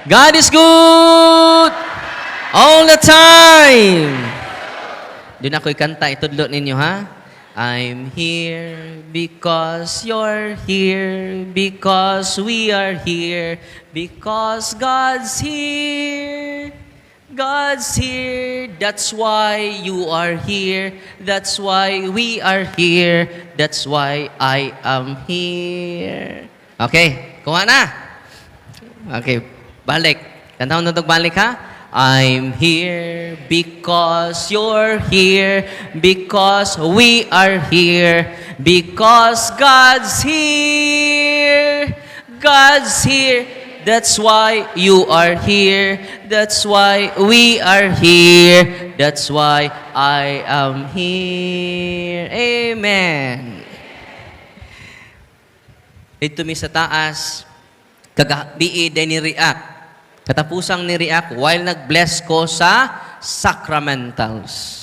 God is good all the time. Doon ako'y kanta, itudlo ninyo ha. I'm here because you're here, because we are here, because God's here. God's here, that's why you are here, that's why we are here, that's why I am here. Okay, kuha na. Okay, balik. Kanta mo na balik ha. I'm here because you're here, because we are here, because God's here. God's here. That's why you are here. That's why we are here. That's why I am here. Amen. Ito mi sa taas, kagabi din ni-react. Katapusang ni-react while nag-bless ko sa sacramentals.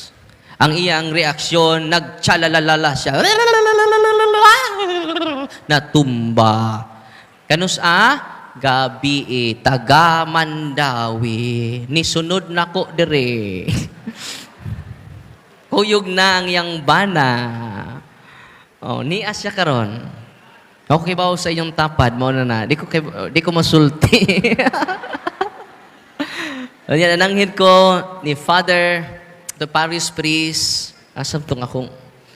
Ang iyang reaksyon, nagtsalalalala siya. Natumba. Kanus gabi taga Mandawi ni sunod na ko dire. Kuyog na ang yang bana. Oh, ni asya karon. Okay ba sa inyong tapad mo na? Di ko masulti. Yan nananghid ko ni Father the Parish Priest. Asam tong akong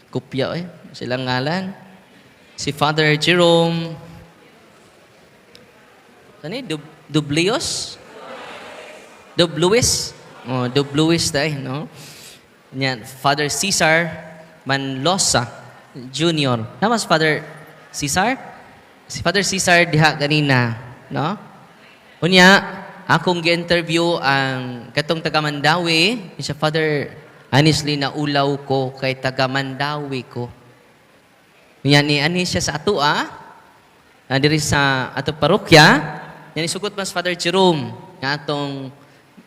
kopya silang ngalan. Si Father Jerome Dublios? Dubluis? Oh, Dubluis tayo, no? Yan, Father Cesar Manlosa Jr. Namas Father Cesar? Si Father Cesar diha ganina, no? Unya, akong gi-interview ang katong taga Mandawi, siya Father, honestly na ulaw ko kay taga Mandawi ko. Unya ni ani siya sa ato diri sa ato parokya. Yan isugot mas Father Jerome nga atong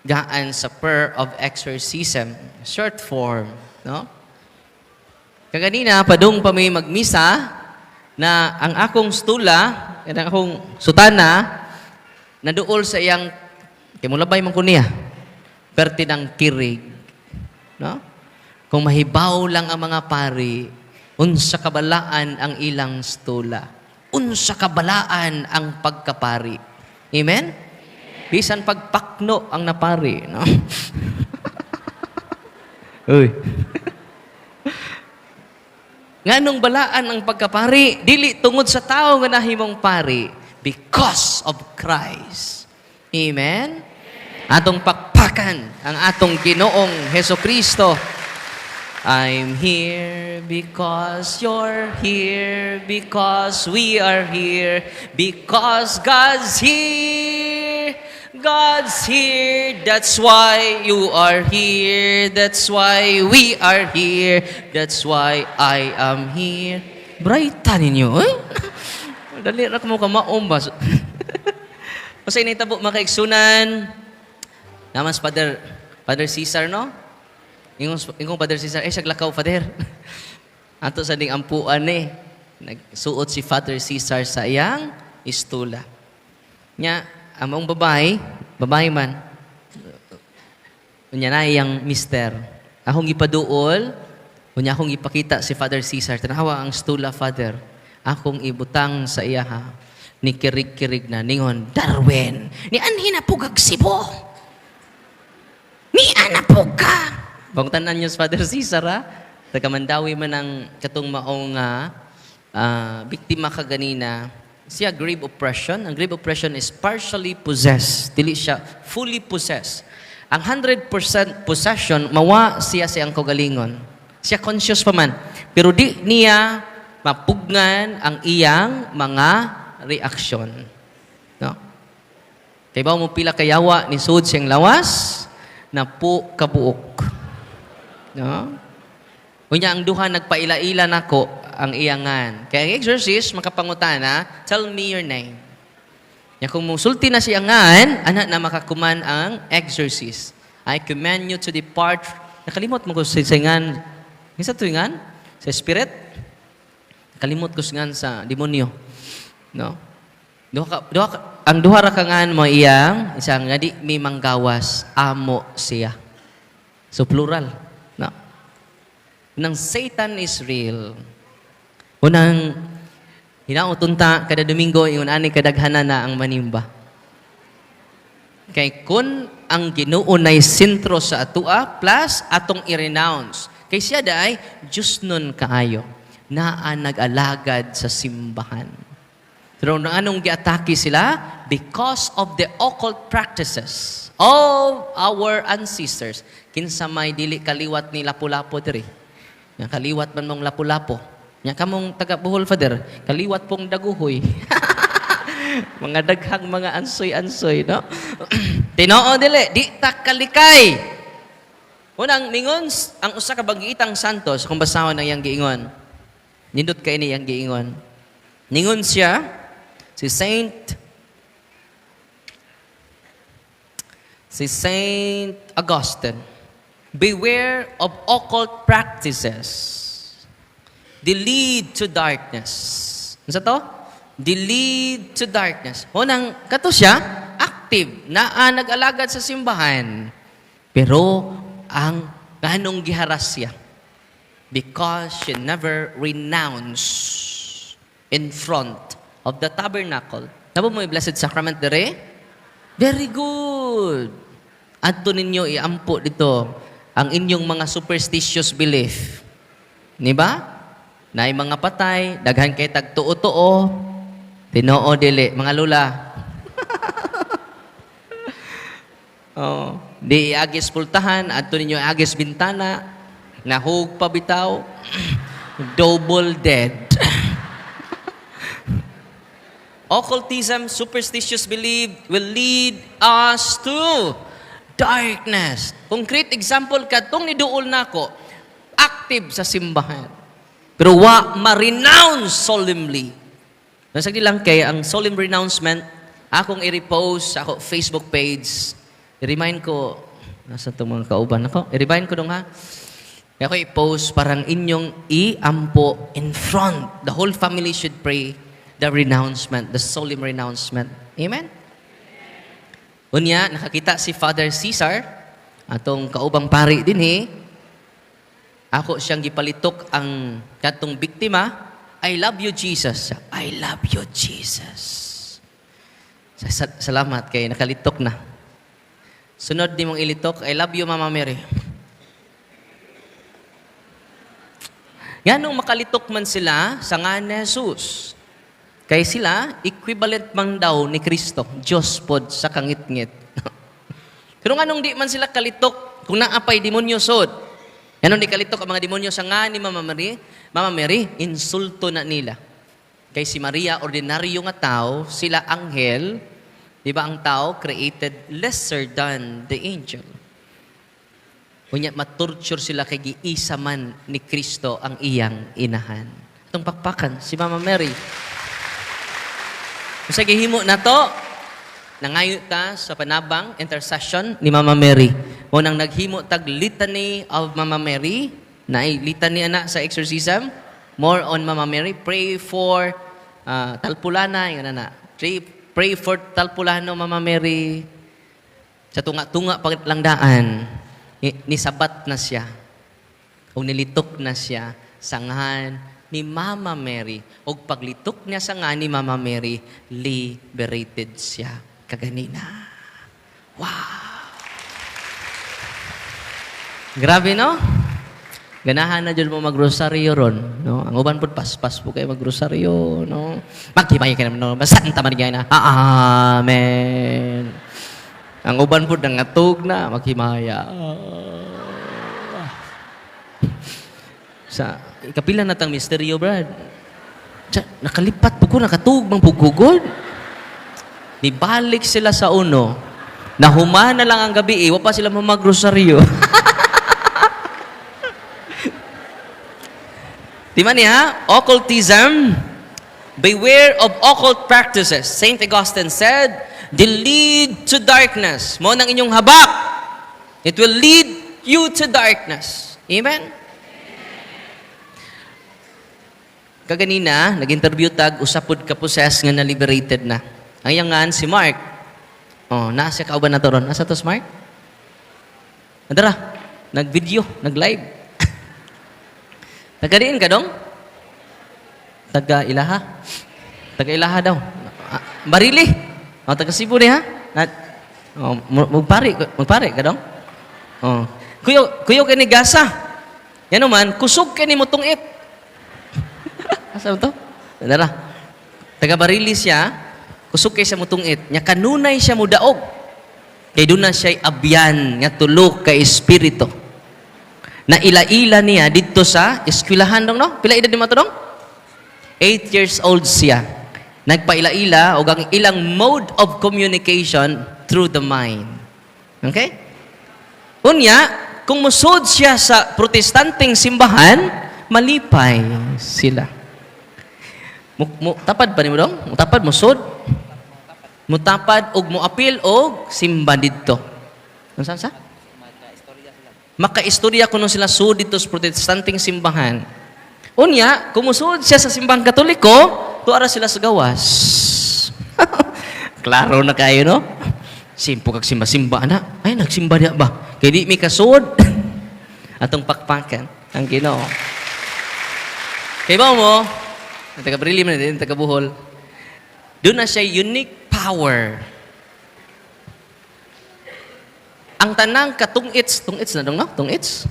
gaan sa prayer of exorcism, short form, no? Kaganina padung pa may magmisa na ang akong stula, ang akong sutana naduol sa iyang kay mulabay man ko niya perti ng kirig, no? Kung mahibaw lang ang mga pari, unsa kabalaan ang ilang stula, unsa kabalaan ang pagkapari. Amen? Bisan pagpakno ang napari, no? Uy. Nganong balaan ang pagkapari? Dili tungod sa tao nga nahimong pari, because of Christ. Amen? Atong pakpakan ang atong Ginoong Hesukristo. I'm here because you're here, because we are here, because God's here. God's here, that's why you are here, that's why we are here, that's why I am here. Brighta ninyo, eh? Dali na mo ka maombas. Kasi initabo makaigsunan, naman Father Cesar, no? Ingong Father Cesar, siya lakaw, Father. Ato sa ding ampuan nagsuot si Father Cesar sa iyang istula. Nya, among babae man, unya na iyang mister. Akong ipaduol, unya akong ipakita si Father Cesar. Tanawa ang stula, Father. Akong ibutang sa iya ni kirig-kirig na, ningon, Darwin, ni anhin na pugag sibo. Ni anapog ka. Pagtanan niyo sa Father Cesar, Taga-Mandawi man ang katong maong biktima kaganina, siya grave oppression. Ang grave oppression is partially possessed. Dili siya fully possessed. Ang 100% possession, mawa siya siyang kagalingon. Siya conscious pa man. Pero di niya mapugnan ang iyang mga reaksyon. No? Kaya ba mo pila kayawa ni sud siyang lawas na po kabuok. No? Kunya ang duha nagpaila-ila nako ang iyangan. Kaya ang exorcist makapangutana, tell me your name. Ya kung musulti na siya ngan, ana na makakuman ang exorcist. I command you to depart. Nakalimot mo ko sa ngan. Isa to ngan? Sa spirit? Nakalimot ko ngan sa demonyo. No? Ang duha ra kangan mo iyang isang nga di may manggawas amo siya. So plural. No. Nang Satan is real. Unang hinautunta kada Domingo ingon ani kadaghanan na ang manimba. Kay kun ang Ginoo nay sentro sa atua plus atong i-renounce. Kay siya daay Diyos nun kaayo na nag-alagad sa simbahan. Pero anong giatake sila? Because of the occult practices of our ancestors. Kinsa may dili kaliwat ni lapu-lapo diri. Nga kaliwat man mong lapu-lapo. Nya kamong taga Bohol Father, kaliwat pong daguhoy. Mga daghang mga ansoy-ansoy, no? Tinoo dili, di ta kalikay. Unang ningon ang usa ka bagitang santos kung basahon ang iyang giingon. Nindot kay ni iyang giingon. Ningon siya si Saint Augustine. Beware of occult practices. They lead to darkness. Ano sa to? They lead to darkness. Unang kato siya, active, nag-alagad sa simbahan. Pero ang ganong giharas siya. Because she never renounced in front of the tabernacle. Nabo mo yung Blessed Sacrament dere? Very good. Adto ninyo iampo dito ang inyong mga superstitious belief. Ni ba? Naay mga patay, daghan kay tagtuo-tuo, tinoo dili, mga lula. Oh, di agis pultahan, adto ninyo agis bintana, nahug pa bitaw, double dead. Occultism, superstitious belief will lead us to darkness. Concrete example katong niduol nako, active sa simbahan. Pero wa ma-renounce solemnly. Nasagdi lang kay ang solemn renouncement, akong i-repost sa ako Facebook page. I-remind ko, nasa itong mga kauban ako, i-remind ko dong ha. Kaya ako i-post parang inyong i-ampo in front. The whole family should pray the renouncement, the solemn renouncement. Amen? Unya, nakakita si Father Cesar, atong kaubang pari din ako siyang gipalitok ang katong biktima, I love you, Jesus. I love you, Jesus. Salamat kay nakalitok na. Sunod di mong ilitok, I love you, Mama Mary. Yan nung makalitok man sila sa nga ni Jesus. Kaya sila, equivalent man daw ni Kristo, Diyos pod sa kangit-ngit. Pero nga nung di man sila kalitok, kung naapay demonyo sod, yan nung di kalitok ang mga demonyo sa nga ni Mama Mary, insulto na nila. Kay si Maria, ordinaryo nga tao, sila anghel, di ba ang tao created lesser than the angel. Kunya matorture sila kay giisa man ni Kristo ang iyang inahan. Itong pakpakan, si Mama Mary. Sa gihimo na to, nangayo ta sa panabang intercession ni Mama Mary. Unang naghimo tag litany of Mama Mary, na litany ana sa exorcism, more on Mama Mary, pray for talpulana, yun na. Pray for talpulano, Mama Mary. Sa tunga-tunga paglangdaan, nisabat na siya, o nilitok na siya sa ngahan ni Mama Mary. O paglitok niya sa nga ni Mama Mary, liberated siya kaganina. Wow! Grabe, no? Ganahan na dyan mo mag-rosaryo ron. No? Ang uban po, pas-pas po kayo mag-rosaryo. No? Maghimay ka naman. No? Masanta man na. Amen. Ang uban po, nangatog na. Maghimaya. Sa ikapila na tang misteryo, Brad. Nakalipat po ko, nakatug, mang pugugod. Nibalik sila sa uno. Nahumana lang ang gabi, wa pa sila mag-rosaryo. Di man niya? Occultism. Beware of occult practices. Saint Augustine said, they lead to darkness. Mo nang inyong habak. It will lead you to darkness. Amen? Kaganina, nag-interview tag, usapod ka possess nga na-liberated na. Ang iyangan si Mark. Oh, naa siya kauban na to ron. Asa to si Mark? Adara, nag-video, nag-live. Taga-diin ka dong? Taga-ilaha? Taga-ilaha daw. Barili. Oh, taga-Cebu ni ha? Oh, magpari ka dong? Oh. Kuyo kay ni Gasa. Yan naman, kusog kay ni mutong it. Asa to? Adara. Taga-Barili siya, kusog kay siya mutong it. Nya kanunay siya mudaog. Kay doon na siya'y abyan nga tulok kay espiritu. Na ila-ila niya dito sa eskwelahan dong, no? Pila edad ni mo to dong? 8 years old siya. Nagpaila-ila o ang ilang mode of communication through the mind. Okay? Unya, kung musod siya sa protestanteng simbahan, malipay sila. Tapad pa ni mo dong? Tapad, musod? Mutapad og moapil og simba didto. Ano sa? Makaistorya kuno sila sud dito sa protestanteng simbahan. Unya, kumusud siya sa simbahang Katoliko, tuara sila sa gawas. Klaro na kayo, no? Simpo kag simba-simba na. Ay, nagsimba diya ba? Kaya di mi kasud. Atong pakpakan ang Ginoo. Kaya ba mo, ang taga-Brili man din, taga-Buhol, doon na siya unique power. Ang tanang katungits na dong, no? Tungits,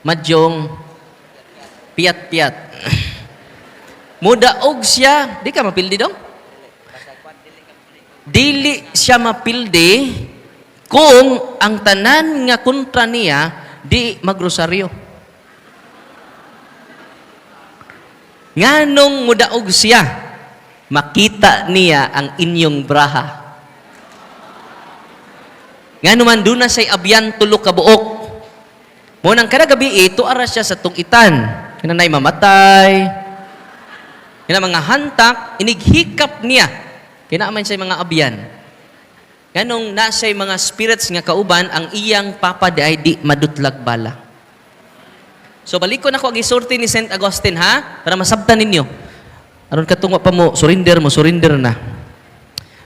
madyong, piyat-piyat. Mudaog siya, di ka mapildi dong? Dili siya mapildi kung ang tanan nga kontra niya di magrosaryo. Nganong mudaog siya? Makita niya ang inyong braha. Nga naman doon na siya'y abyan tulok kabuok. Munang kada gabi ito, ara siya sa tungitan. Kinanay mamatay. Kina mga hantak, inighikap niya. Kinaaman siya mga abyan. Ganong nasa'y mga spirits nga kauban, ang iyang papa ay di madutlag bala. So balikon ako ang isurti ni St. Augustine, ha? Para masabtan ninyo. Aron katungwa pa mo, surrender na.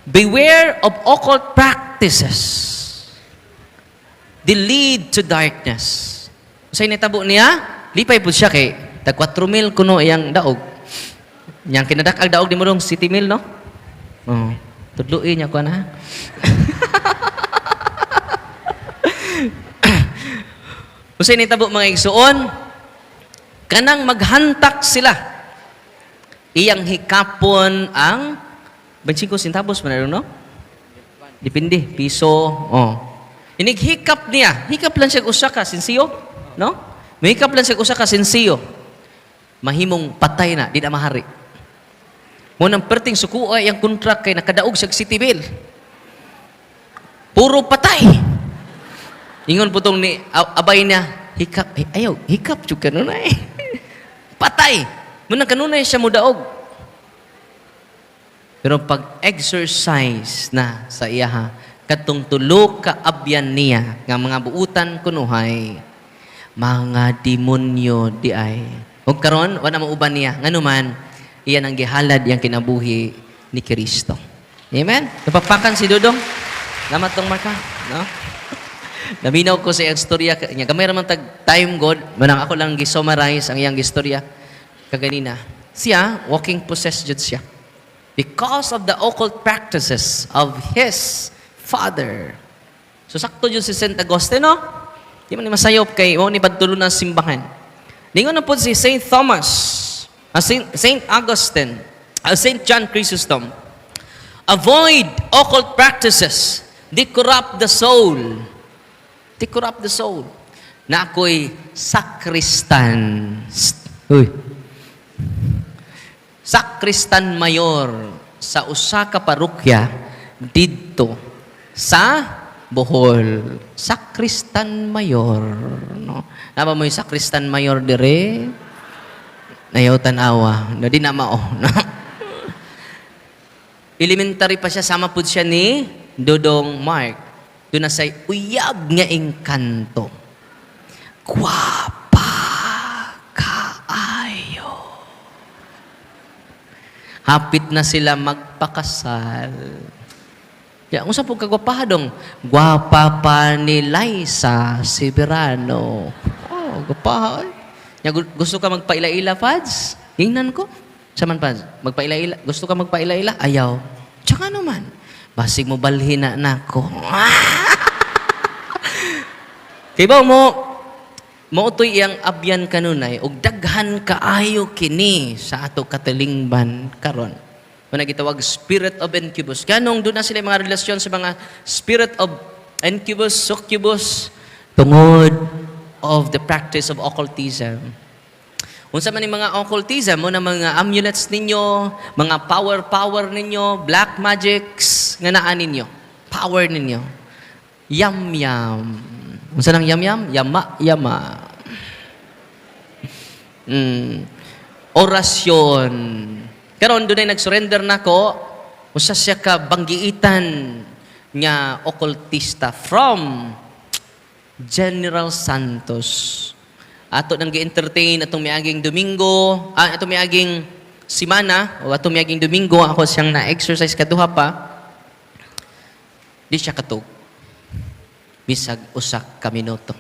Beware of occult practices. They lead to darkness. Sa initabo niya, lipay po siya kay tag 4,000 kuno iyang daog. Yang kinadak-ag daog di mo dong 7,000, no? Oh, tudluin niya ko na. Sa initabo mga igsuon, kanang maghantak sila. Iyang hikapon ang 25 centavos man no? Depende, piso. Oh. Inighikap niya. Hikap lang siya usa ka sinsiyo, no? Mahikap lang siya usa ka sinsiyo. Mahimong patay na, di na mahari. Mo nang perting sukuha yang kontrak kay nakadaog sa city bill. Puro patay. Ingon putong ni abay niya, hikap, ayaw, hikap jud kanunay. Patay. Muna kanunay siya mudaog. Pero pag exercise na sa iya, katong tulo ka abyan niya, nga mga buutan kunuhay, mga demonyo di ay. Huwag karon, wala mauban niya. Nga naman, iyan ang gihalad yang kinabuhi ni Kristo. Amen? Napapakan si Dudong. Lamat tong marka. No? Naminaw ko sa istorya niya. Gamay raman tag time God. Manang ako lang gi-summarize ang iyang istorya. Kaganina. Siya, walking possessed jud siya. Because of the occult practices of his father. So, sakto jud si St. Augustine, no? Di man ni masayop kay mo ni padtulo ng simbahan. Ningon na po si St. Thomas, St. Augustine, St. John Chrysostom. Avoid occult practices. They corrupt the soul. They corrupt the soul. Na ako'y sakristan. Uy. Sakristan mayor sa usa ka parokya didto sa Bohol. Sakristan mayor, no? Naba mo yung sakristan mayor dire? Ayaw tanawa. No, di na mao, no? Elementary pa siya, sama po siya ni Dodong Mark. Doon na say uyab nga engkanto. Gwapa kaayo. Hapit na sila nagpakasal. Ya, unsa po kagwapahadong? Gwapa pa ni Liza Severano. Oh, gwapaha. Ya, gusto ka magpaila-ila, Pads? Hingnan ko. Saman, Pads? Magpaila-ila? Gusto ka magpaila-ila? Ayaw. Tsaka naman. Basig mo balhin na nako. Kaya ba mo utoy iyang abyan kanunay, ug daghan kaayo kini sa ato katilingban karon. Kung nagitawag spirit of incubus. Ganong doon na sila yung mga relasyon sa mga spirit of incubus, succubus, tungod of the practice of occultism. Unsa man yung mga occultism, mo na mga amulets ninyo, mga power ninyo, black magics, nga naan ninyo. Power ninyo. Yam-yam. Unsa nang yam-yam? Yama-yama. Orasyon. Karon dunay nag-surrender nako, usa siya ka banggiitan nga occultista from General Santos. Ato nang gi-entertain atong miaging Domingo, atong miaging simana o atong miaging Domingo ako siyang na-exercise kaduha pa. Di siya katug. Bisag usak ka minuto.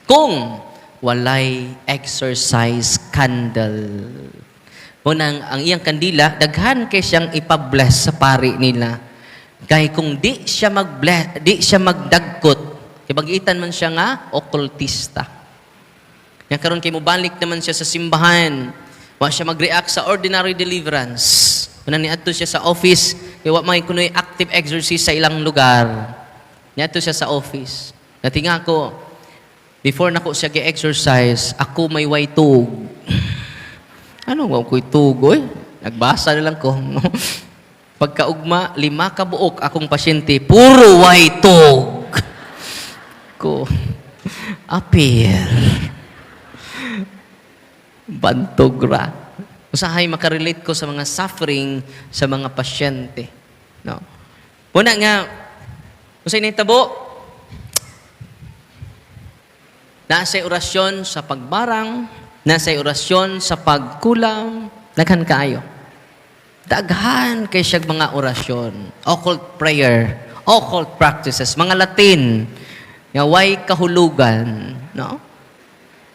Kung walay exercise candle. Munang ang iyang kandila, daghan kay siyang ipabless sa pari nila. Kay kung di siya mag-bless, di siya magdagkot, kibagitan man siya nga, occultista. Yan karon kay mubalik naman siya sa simbahan. Wa siya mag-react sa ordinary deliverance. Munang niadto siya sa office, kay wa may kunoy active exorcist sa ilang lugar. Niadto siya sa office. Natinga ko, before nako siya gi-exercise, ako may waytog. Ano nga ko'y tugoy? Nagbasa na lang ko. Pagkaugma, 5 ka buok akong pasyente, puro waytog. Ko, apir. Bantogra. Usahay makarelate ko sa mga suffering sa mga pasyente. No? Una nga, usay na itabo, nasa orasyon sa pagbarang, nasa orasyon sa pagkulang, daghan kaayo. Daghan kay siyang mga orasyon, occult prayer, occult practices, mga Latin, nga way kahulugan, no?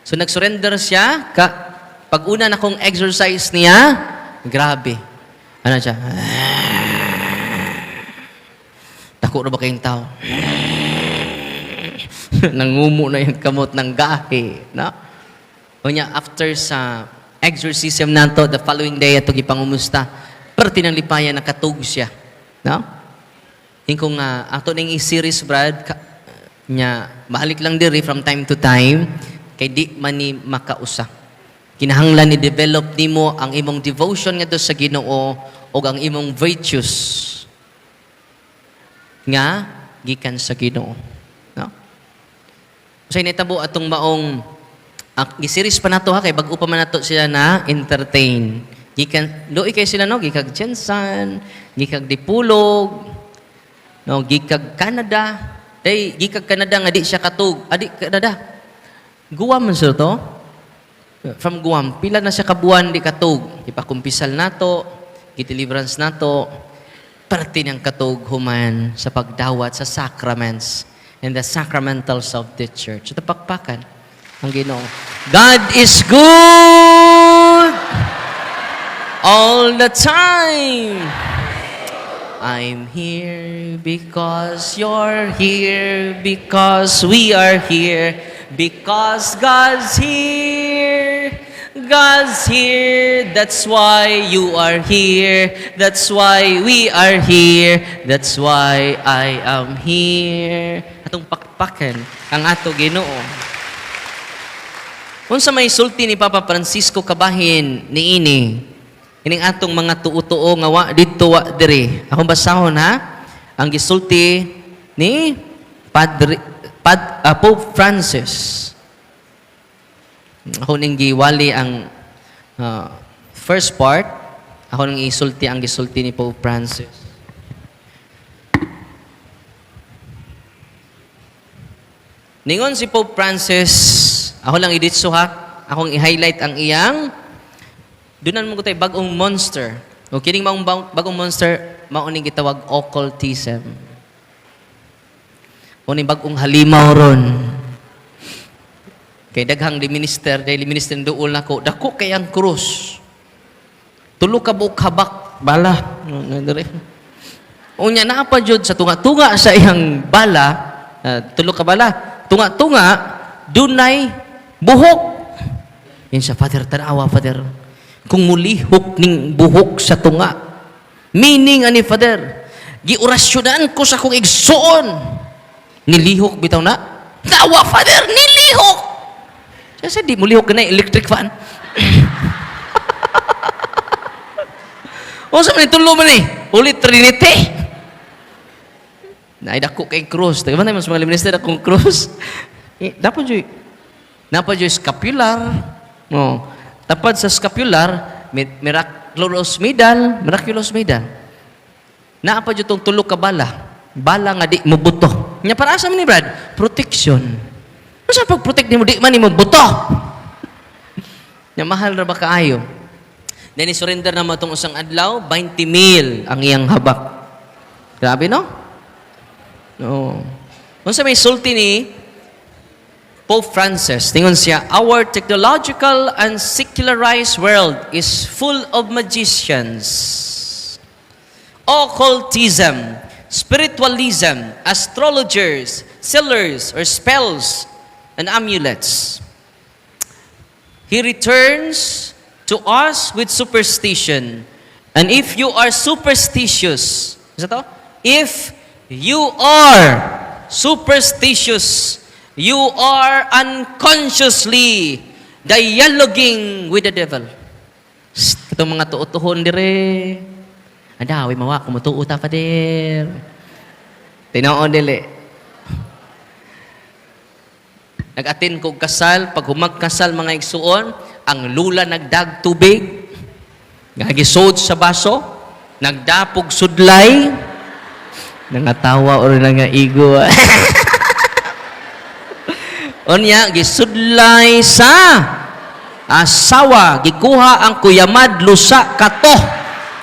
So nagsurrender siya, pag una na kong exercise niya, grabe. Ano siya? Dako na ba kayong tao? Nangumo na yung kamot ng gahi, no? O niya, after sa exorcism nato, the following day, ato gipangumusta, pero tinanglipayan, nakatug siya. No? Yung kung ato ning i-series, Brad, niya, mahalik lang diri from time to time, kay di man ni makausa. Kinahanglan ni develop nimo ang imong devotion nga do sa Ginoo o ang imong virtues nga gikan sa Ginoo. No? Usay nitabo atong maong gi-series pa nato ha kay bag-o pa man nato sila na entertain. Gikan doy kay sila no gikag Jensen, gikag Dipulog, no gikag Canada. Day gikag Canada nga di siya katug. Adi Canada. Guam man sila to. From Guam, pila na siya kabuan di katug. Ipakumpisal nato, gi-deliverance nato. Parte ng katug human sa pagdawat sa sacraments and the sacramentals of the church. Ito pakpakan. Ang Ginoo. God is good all the time. I'm here because you're here, because we are here, because God's here. God's here, that's why you are here, that's why we are here, that's why I am here. Atong pakpakan ang ato Ginoo. Kung sa may sulti ni Papa Francisco kabahin ni ini, ining atong mga tuo-tuo nga wa dito wa diri. Akong basahon ha, ang gisulti ni Pope Francis. Ako ning giwali ang first part, ako nang isulti ang gisulti ni Pope Francis. Ningon si Pope Francis, ako lang iditso ha, akong i-highlight ang iyang, dunan mo ko tayo bagong monster. O kining bagong monster, mauning gitawag occultism. Uning bagong halimaw ron. Kay daghang minister duol nako, dako kay ang krus. Tulo ka buok habak bala. Unya naa pa jud sa tunga-tunga sa iyang bala, tulo ka bala. Tunga-tunga dunay buhok. Yan siya, Father, tanawa, Father. Kung mulihok ning buhok sa tunga. Meaning, ani, Father, giorasyonan ko sa kong igsoon. Nilihok, bitaw na. Tawa, Father, nilihok! Kasi di mulihok ka na electric fan. O, sa manitulo man eh. Holy Trinity. Naidako kay cross. Taga man mas mga minister akong cross. Dapat yung scapular. No. Tapad sa scapular, miraculous medal. Naapa yung itong tulog ka bala. Bala nga di mo buto. Nga para sa ni Brad, protection. Masa pag-protect ni mo, di man ni mo buto. Nga mahal na ba kaayo? Then surrender na mo itong usang adlaw, 20,000 ang iyang habak. Grabe, no? No. Kung sa may sulti ni Pope Francis, tingon siya, our technological and secularized world is full of magicians, occultism, spiritualism, astrologers, sealers or spells, and amulets. He returns to us with superstition. And if you are superstitious, is that all? If you are superstitious, you are unconsciously dialoguing with the devil. Itong mga tuot-tuhon dire. Adawi mawa, kumutuo ta pa dir. Tinoon dili. Nag-atin kog kasal, pag humagkasal mga igsuon, ang lula nagdag tubig, nagisod sa baso, nagdapog sudlay, nangatawa o nangaigo. Unya, gisudlay sa asawa, gikuha ang kuyamad lusa kato,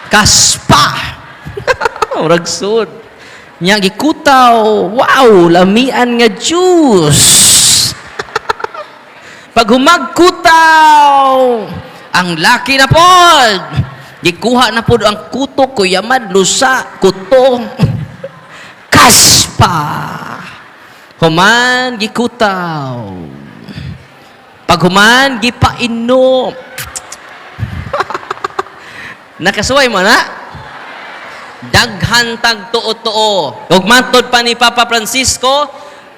kaspa. Urag sud. Nya gikutaw, wow, lamian nga juice. Pag humagkutaw, ang laki na pod. Gikuha na pod ang kuto, kuyamad, lusa, kuto, kaspa. Human, gikutaw. Pag human, gipainom. Nakasuway mo na? Daghan tag tuo-tuo. Ug matod pa ni Papa Francisco,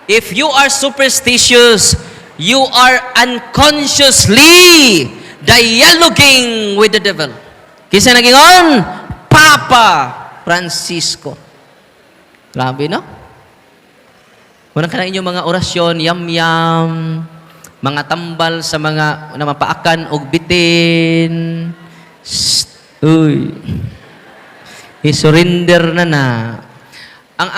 if you are superstitious, you are unconsciously dialoguing with the devil. Kisa nagingon, Papa Francisco. Grabe, no? Unang ka na inyong mga orasyon, yam-yam, mga tambal sa mga namapaakan og bitin. Uy. I-surrender na. Ang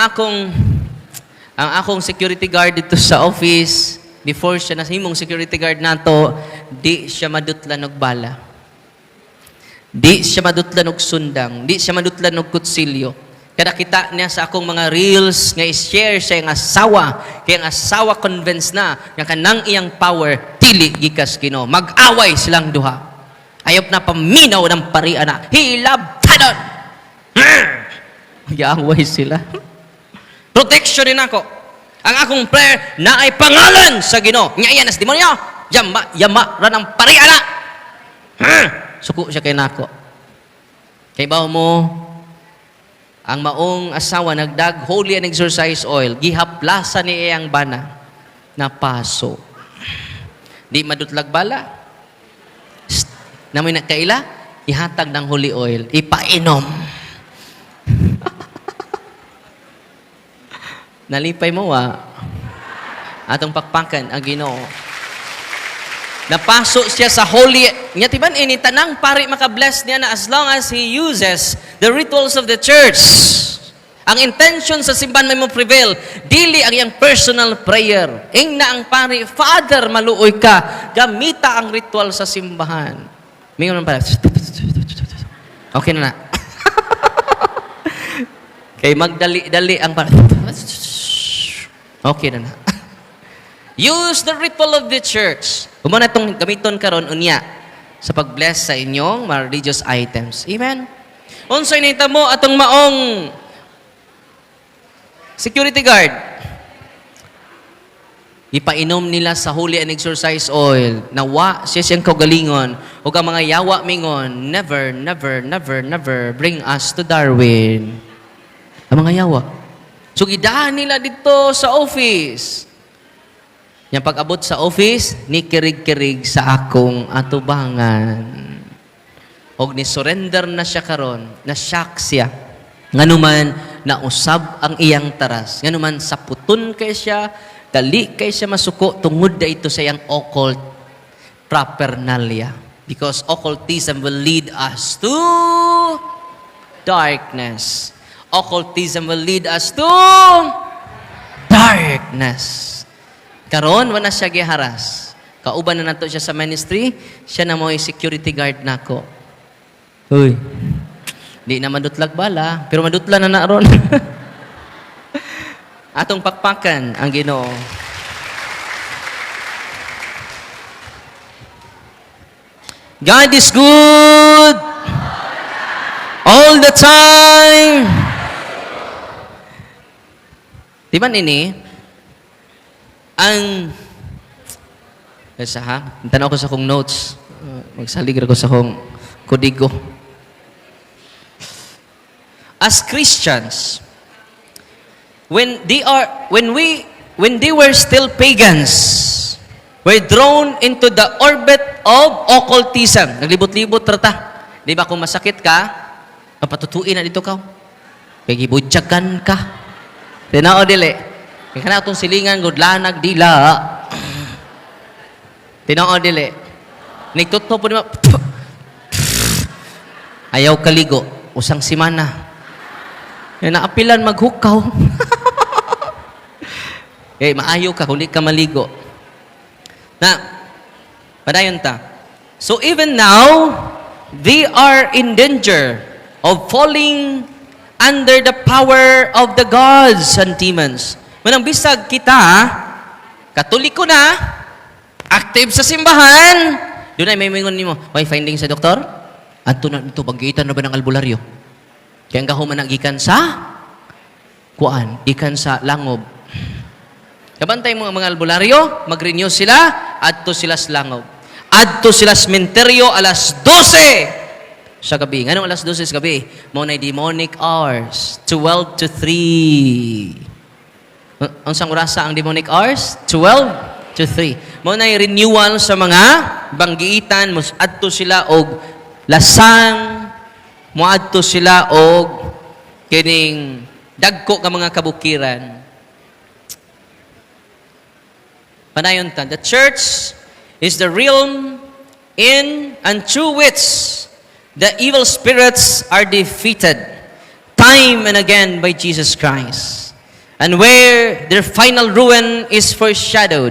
akong security guard dito sa office, before siya himong security guard nato, di siya madutlan og bala. Di siya madutlan og sundang. Di siya madutlan og kutsilyo. Kada kita niya sa akong mga reels nga i-share siya ang asawa. Kaya ang asawa convinced na nga kanang iyang power dili gikas Ginoo. Mag-away silang duha. Ayop na paminaw ng parian na. Hilabtanon! Mag-away sila. Protection din ako. Ang akong prayer na ay pangalan sa Ginoo. Ngayon as demonyo. Yama ran ang parian na. Suko siya kay nako. Kay bawo mo, ang maong asawa nagdag holy and exorcise oil, gihaplasan ni iyang bana na paso. Di madutlag bala. Namoy na kaila, ihatag ng holy oil, ipainom. Nalipay mo atong pakpakan ang Ginoo. Napaso siya sa holy, nya tiban ini tanang pari maka-bless niya na as long as he uses the rituals of the church. Ang intention sa simbahan may mo prevail, dili ang iyang personal prayer. Ing na ang pari, Father, maluoy ka, gamita ang ritual sa simbahan. Mingon pala. Okay na. Kay magdali-dali ang okay na na. Use the ripple of the church. Umana itong gamiton karon unya sa pag-bless sa inyong mga religious items. Amen? Unsay nahitabo atong maong security guard. Ipainom nila sa holy and exorcise oil. Nawa siya siyang kaugalingon. O ang mga yawa mingon, never, never, never, never bring us to Darwin. Ang mga yawa. So, gidahan nila dito sa office. Yung pag-abot sa office, nikirig-kirig sa akong atubangan. O ni-surrender na siya karon, na-shock siya. Nganuman, nausab ang iyang taras. Nganuman, saputon kay siya, dali kay siya masuko, tungod na ito sa iyang occult paraphernalia. Because occultism will lead us to darkness. Occultism will lead us to darkness. Karon wala siya giharas. Kauban na nato siya sa ministry, siya na mo'y security guard nako. Uy, di na madutlag bala, pero madutla na naron. Atong pakpakan ang Ginoo. God is good all the time. Di ba nini? Ang isa ha? Tanaw ko sa akong notes. Magsalig ko sa akong kodigo. As Christians, when they were still pagans, were drawn into the orbit of occultism. Naglibot-libot rata. Di ba kung masakit ka, mapatutuin na dito ka. Kaya gibudyagan ka. Tinao dili. Kaya ka na itong silingan, gudlanag, dila. Tinao dili. Nagtutno po naman. Ayaw kaligo. Usang simana. Kaya naapilan maghukaw. Kaya maayo ka, kung di ka maligo. Na, padayon ta. So even now, they are in danger of falling under the power of the gods and demons. Manang bisag kita, Katoliko na, active sa simbahan, doon ay may mingon nimo, may finding sa doktor? Adto na ito, pag-iitan na ba ng albularyo? Kaya ang gahuman gikan sa kuan, gikan sa langob. Kabantay mga albularyo, mag-renew sila, adto sila sa langob. Adto sila sa menteryo alas 12 sa gabi. Anong alas 12 sa gabi? Muna demonic hours, 12 to 3. Ang sang orasa ang demonic hours? 12 to 3. Muna renewal sa mga banggiitan, adto sila og lasang, muadto sila og kining dagko ka mga kabukiran. Panayon ta, the church is the realm in and through which the evil spirits are defeated time and again by Jesus Christ, and where their final ruin is foreshadowed.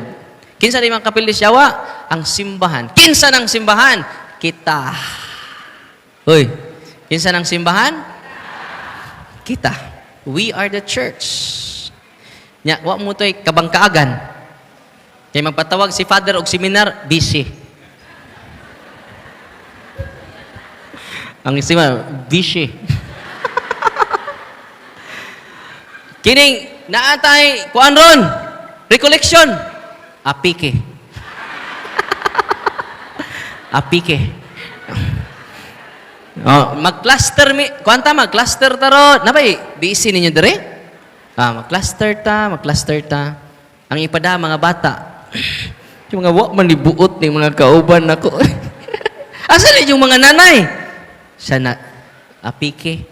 Kinsa di man kapilis yawa? Ang simbahan. Kinsa ng simbahan? Kita. Hoy, kinsa ng simbahan? Kita. We are the church. Nya, wa mo to'y kabangkaagan. Kaya magpatawag si Father og seminar, busy. Ang isima, busy. Kining, naatay, kuan ron, recollection, apike. Apike. Oh, mag-cluster mi, kuanta mag-cluster taro. Napay, busy ninyo dire? Mag-cluster ta. Ang ipada mga bata. Yung mga wak manibuot ni mga kauban nako. Asa ni yung mga nanay? Sana apike.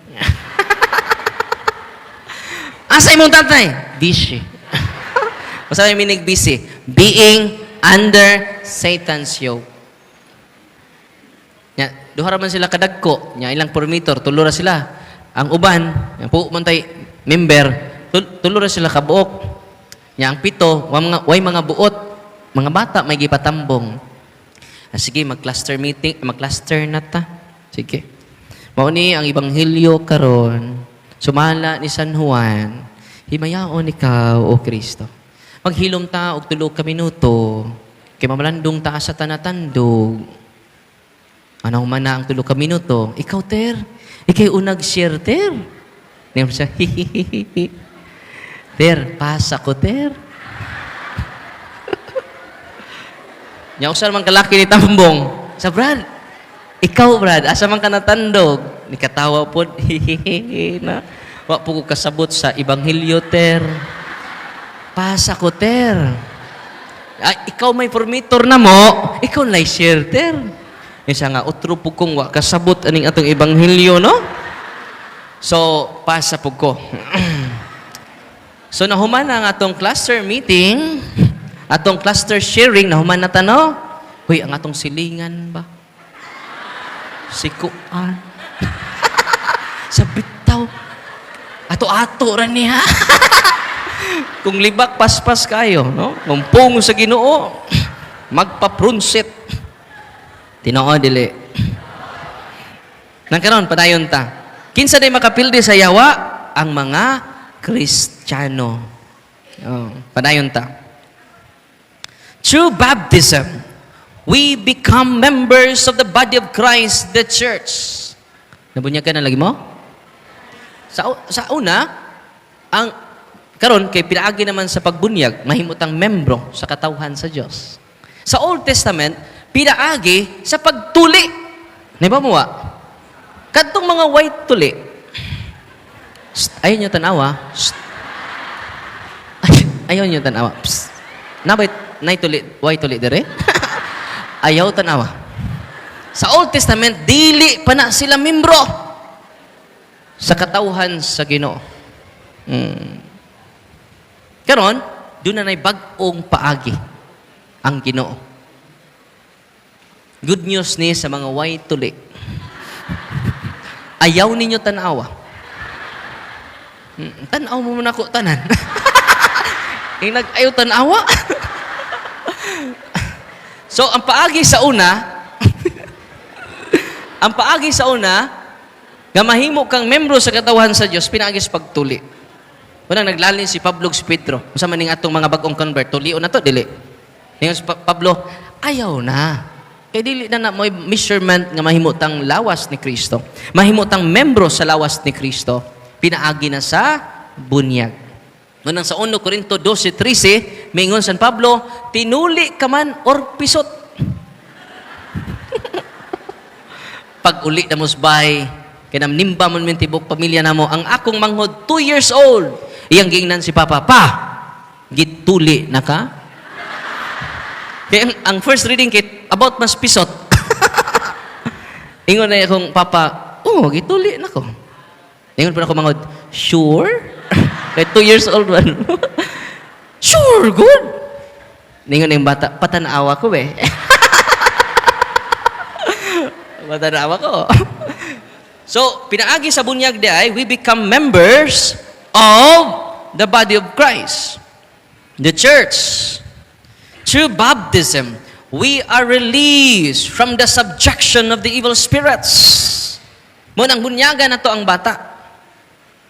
Asa imong tatay? Busy. Masabi minig busy. Being under Satan's yoke. Nya, duha ra man sila kadagko, nya ilang perimeter, tulo ra sila. Ang uban, yang po man tay member, tulo ra sila kabuok. Nya ang pito, way mga buot, mga bata may gipatambong. Sige, mag-cluster meeting, mag-cluster na ta. Sige. Mao ni ang ebanghelyo karon. Sumala ni San Juan, himayaon ikaw, O Kristo. Maghilom ta og 3 ka minuto, kay mamalandong ta sa tanatandog. Ano man na ang 3 ka minuto? Ikaw, ter. Ikay unag share, ter. Ngayon siya, hihihihi. Ter, pasa ko, ter. Nya usar man kalaki ni Tambong. Sa Brad, ikaw, Brad, asa man ka natandog? Ni katawa po, hihihihi na. Wa po ko kasabot sa Ebanghelyo, ter. Pasa ko, ter. Ay, ikaw may permitor na mo, ikaw na share, ter. Isa nga, otro po kong wa kasabot aning atong Ebanghelyo, no? So, pasa po ko. So, nahuman ang atong cluster meeting, atong cluster sharing, nahuman na tano. Huy, ang atong silingan ba? Sikuan. Sa bitaw. Ato-ato ra niya. Kung libak, paspas kayo, no? Kung pungo sa Ginoo, magpa-prunsit. Tinoo, dili. Nangkaroon, padayon ta. Kinsa day makapildi sa yawa? Ang mga Kristiyano. Oh, padayon ta. Through baptism, we become members of the body of Christ, the church. Nabunyagan na lagi mo? Sa una, ang karon kay pinaagi naman sa pagbunyag, mahimutang membro sa katawhan sa Dios. Sa Old Testament, pinaagi sa pagtuli. Naiba mo wa? Kadtong mga white tuli. Ayaw nyo tanawa. Ayaw nyo tanawa. Nabay, white tuli dire? Ayaw tanawa. Sa Old Testament, dili pa na sila membro sa katawhan sa Ginoo. Karon, doon na bag-ong paagi ang Ginoo. Good news ni sa mga white tuli. Ayaw ninyo tanawa. Tanaw mo muna ko tanan. Ayaw tanawa. So, ang paagi sa una, nga mahimo kang membro sa katawhan sa Dios, pinaagi sa pagtuli. Unang naglalin si Pablo si Pedro. Usa man ning atong mga bagong convert, tulion na to dili. Ningon si Pablo, ayaw na. Kay dili na mo measurement nga mahimutang lawas ni Kristo. Mahimutang membro sa lawas ni Kristo. Pinaagi na sa bunyag. Ngunang sa 1 Corinto 12:13, mingon San Pablo, tinuli ka man or pisot. Pag uli na musbay, kinamnimba mo min tibok pamilya namo, ang akong manghod 2 years old. Iyang gingnan si Papa, gituli na ka? Kaya ang first reading kit, about mas pisot. Ingon na akong Papa, gituli na ko. Ingon pa ako manghod, sure? Kaya 2 years old man. Sure, good. Ingon na yung bata, patanawa ko patanawa ko. So, pinaagi sa bunyag di ay, we become members of the body of Christ, the church. Through baptism, we are released from the subjection of the evil spirits. Munang bunyagan na to ang bata.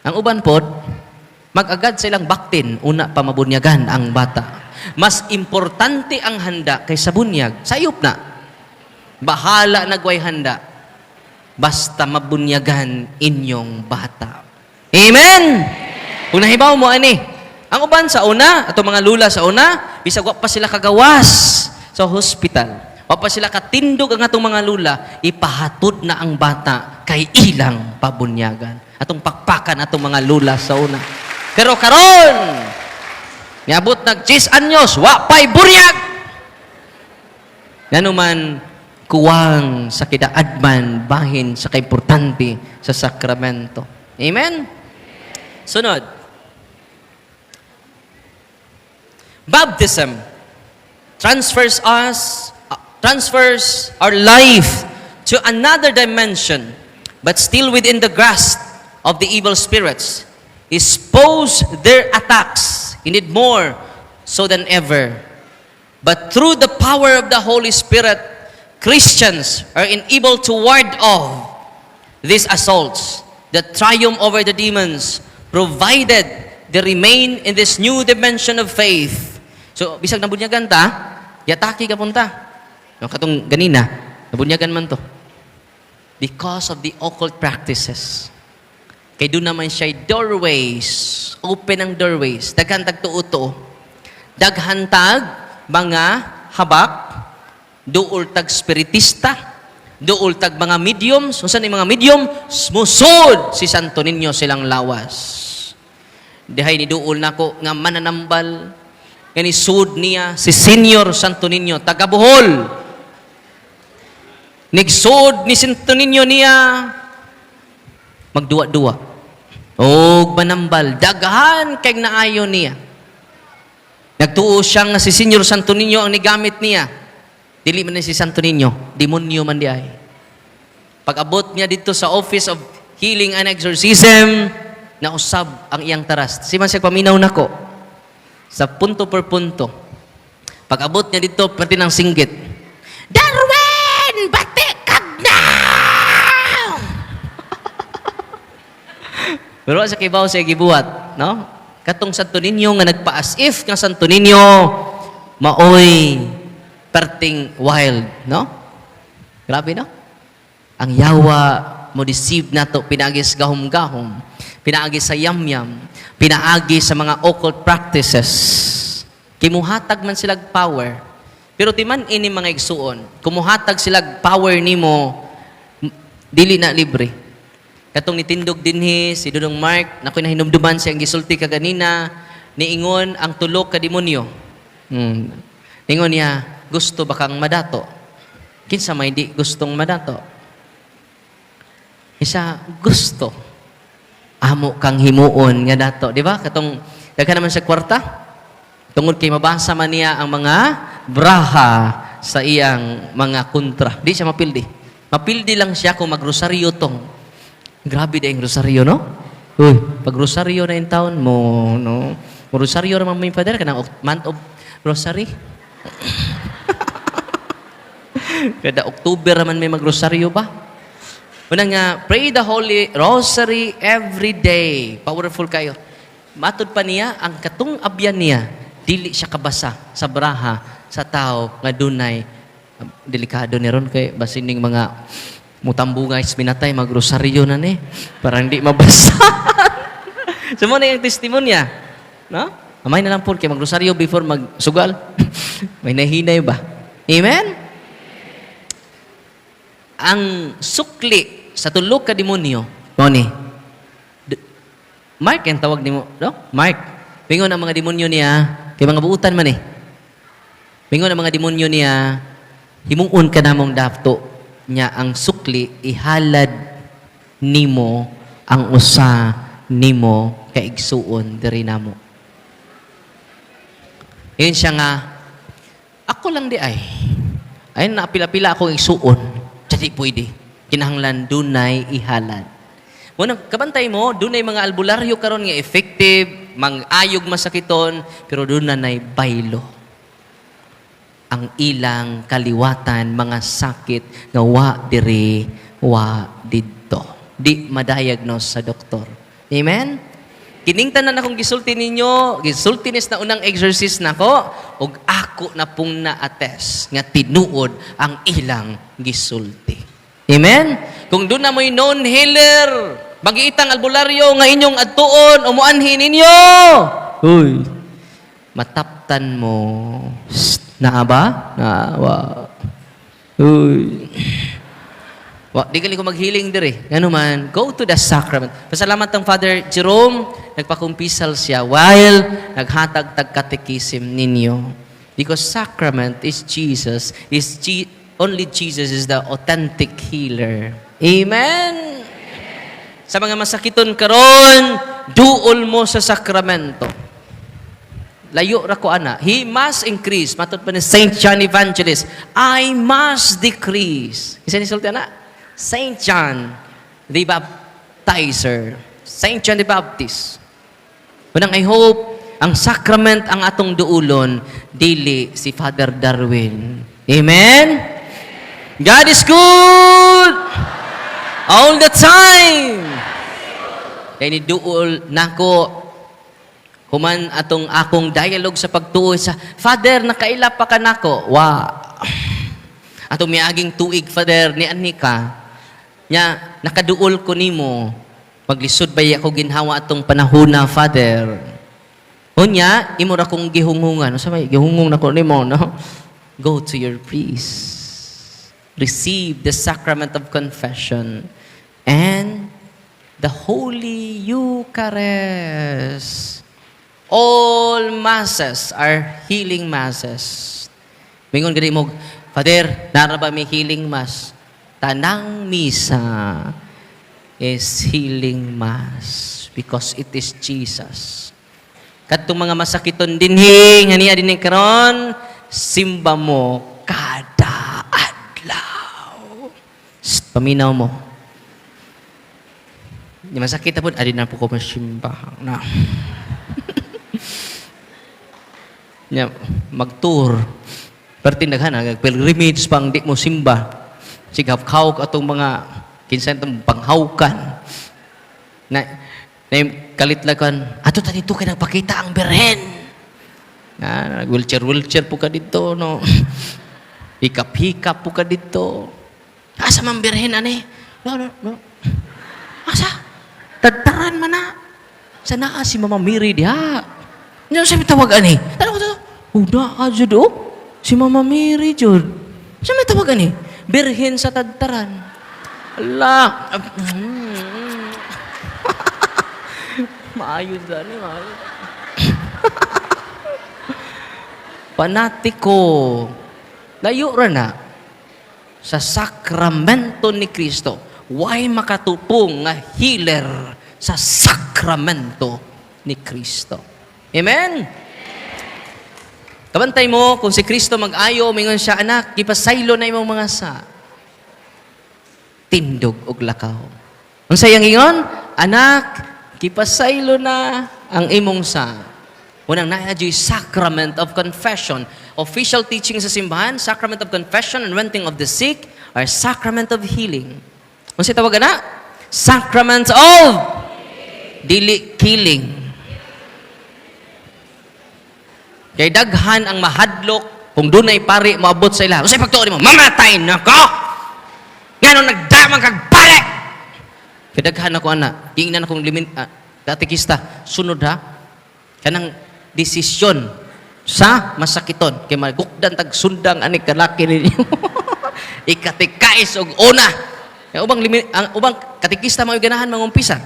Ang uban pod, mag-agad silang baktin, una pa mabunyagan ang bata. Mas importante ang handa kaysa bunyag. Sayop na. Bahala nagway handa. Basta mabunyagan inyong bata. Amen? Kung nahibaw mo, ang uban sa una, ato mga lula sa una, bisag wa pa sila kagawas sa hospital. Wa pa sila katindog ang atong mga lula, ipahatod na ang bata kay ilang pabunyagan. Atong pakpakan atong mga lula sa una. Pero karon, niabot nag 10 anyos, wa pa'y bunyag. Nanuman, kuwang sa kidaadman, bahin sa kaimportante sa sakramento. Amen? Sunod. Baptism transfers our life to another dimension, but still within the grasp of the evil spirits. Expose their attacks, indeed more so than ever. But through the power of the Holy Spirit, Christians are enabled to ward off these assaults. the triumph over the demons, provided they remain in this new dimension of faith. So, bisag nabunyagan ta, yataki ka punta. No, katong ganina, nabunyagan man to. Because of the occult practices. Kay doon naman siya doorways, open ang doorways, daghan tag tuuto, daghan tag mga habak, duol tag spiritista, duol tag mga mediums, unsan ni mga medium, musod si Santo Niño silang lawas. Dihay ni duol nako nga mananambal, nga ni sud niya si Senior Santo Niño taga Bohol. Nigsud ni Santo Niño niya magduwa-duwa. O manambal, daghan kay naayo niya. Nagtuo siyang nga si Senior Santo Niño ang nigamit niya. Dili man ni si Santo Niño, demonyo man di ay. Pag-abot niya dito sa Office of Healing and Exorcism, nausab ang iyang taras. Si man siya paminaw nako sa punto per punto. Pag-abot niya dito, pati ng singgit. Darwin! Bati kag na! Pero sa kibaw siya gibuhat, no? Katong Santo Niño nga nagpa-as if nga Santo Niño maoy perting wild, no? Grabe, no? Ang yawa mo deceive nato pinagis gahom-gahom, pinaagi sa yam-yam, pinaagi sa mga occult practices. Kimuhatag man silag power. Pero timan ini mga igsuon, kumuhatag silag power nimo dili na libre. Katong nitindog dinhi si Dudong Mark, nakoy nahinumduman siya ang gisulti ka ganina, niingon ang tulok ka demonyo. Niingon niya, gusto ba kang madato? Kinsa may di gustong madato? Isa, gusto. Amo kang himuon nga dato. Di ba? Katong, daghan naman sa kwarta. Tungod kay mabasa man niya ang mga braha sa iyang mga kontra. Di siya mapildi. Mapildi lang siya kung magrosaryo tong. Grabe din ang rosaryo, no? Uy, pag rosaryo na yung taon mo, no? Rosaryo naman may pader ka ng month of rosary. Kada October naman may magrosaryo ba? Una nga, pray the Holy Rosary every day. Powerful kayo. Matod pa niya, ang katong abyan niya, dili siya kabasa sa braha sa tao nga dunay delikado ni ron kay basining mga mutambungay minatay magrosaryo na ni para hindi mabasa. So mo na yung testimonya, no? Amay na lang po kay magrosaryo before magsugal. May nahinay ba? Amen? Ang sukli sa tulog ka demonyo, mo ni Mark ang tawag nimo, no? Mark. Pingon ang mga demonyo niya, kay mga buutan man eh. Pingon ang mga demonyo niya, himuon ka namong dapto niya ang sukli, ihalad nimo ang usa nimo kaigsuon diri namo. Yun siya nga, ako lang di ay. Ayun na, pila-pila akong igsuon. Jadi pwede. Kinahanglan dunay ihalad. Muna, kabantay mo, dunay mga albularyo karon nga effective, mang-ayog masakiton, pero dunay baylo. Ang ilang kaliwatan, mga sakit nga wa diri, wa didto. Di madiagnose sa doktor. Amen? Kiningtan na akong gisulti ninyo, gisultinis na unang exorcist nako, ug ako na pong na-attest nga tinuod ang ilang gisulti. Amen? Kung doon na mo'y known healer, magiitang albularyo nga inyong adtuon, umuanhin ninyo. Uy, mataptan mo. Na ba? Na, wa. Uy. Wa, di gali ko mag-healing dire. Ano man, go to the sacrament. Pasalamat ng Father Jerome, nagpakumpisal siya while naghatag tag catechism ninyo. Because sacrament is Jesus, only Jesus is the authentic healer. Amen? Sa mga masakiton karon, duol mo sa sakramento. Layo ra ko ana. He must increase. Matod pa ni Saint John Evangelist, I must decrease. Isa ni sulti ana? Saint John the Baptizer. Saint John the Baptist. Unang I hope, ang sacrament ang atong duulon, dili si Father Darwin. Amen? God is good! All the time! Kaya ni duol nako human atong akong dialogue sa pagtuo sa Father nakaila pa ka nako. Wa. Atong miaging tuig Father ni Anika. Nya nakaduol ko nimo. Maglisod ba ako ginhawa atong panahona Father. Unya imo ra kong gihungungan. Sa may gihungong nako nimo no. Go to your priest. Receive the sacrament of confession and the Holy Eucharist. All masses are healing masses. Mingon gani mo, Father, nara ba may healing mass? Tanang misa is healing mass because it is Jesus. Kadtong mga masakiton dinhi nga niya dinhi karon, simba mo kada adlaw. Paminaw mo. Di masakit na po, adin na po ko masimba na. Mag-tour. Pertindaghan, pilgrimage pang di mo simba. Sigap-kawk atong mga kinsentong panghawkan. Na kalitlakan, ato tanito ka nagpakita ang berhen. Wheelchair po ka dito, no? Hikap-hikap po ka dito. Asa man berhen, ane? No. Asa? Tadtaran man na. Sa naa si Mama Miri diha. Ano siya tawag, ane? Tanong ko to, uda ka, Jud, oh. Si Mama Miri, Jud. Siya may tawag, ane? Berhen sa tadtaran. Allah. Maayos na, maayos. Panatiko. Layo ra na sa sakramento ni Kristo. Why makatupong nga healer sa sakramento ni Kristo. Amen? Kabantay mo, kung si Kristo mag-ayo, mingon siya, anak, ipasaylo na imong mga sa tindog og lakaw. Ang sayang ingon, anak, kipasaylo na ang imong sa. Unang naadyo'y sacrament of confession. Official teaching sa simbahan, sacrament of confession, anointing of the sick, or sacrament of healing. Kung siya tawagan na? Sacrament of dili killing. Kay daghan ang mahadlok kung dunay pari moabot sa ila. Unsay pagtuon mo? Mamatay na ko. Ngano nagdamang kag pare. Kay daghan ako ana, ingnan akong katekista, sunod ha. Kanang desisyon sa masakiton kay magukdan tag sundang ani kalaki ninyo. Ikatikais og una. Ang ubang katekista mao ganahan mangumpisa.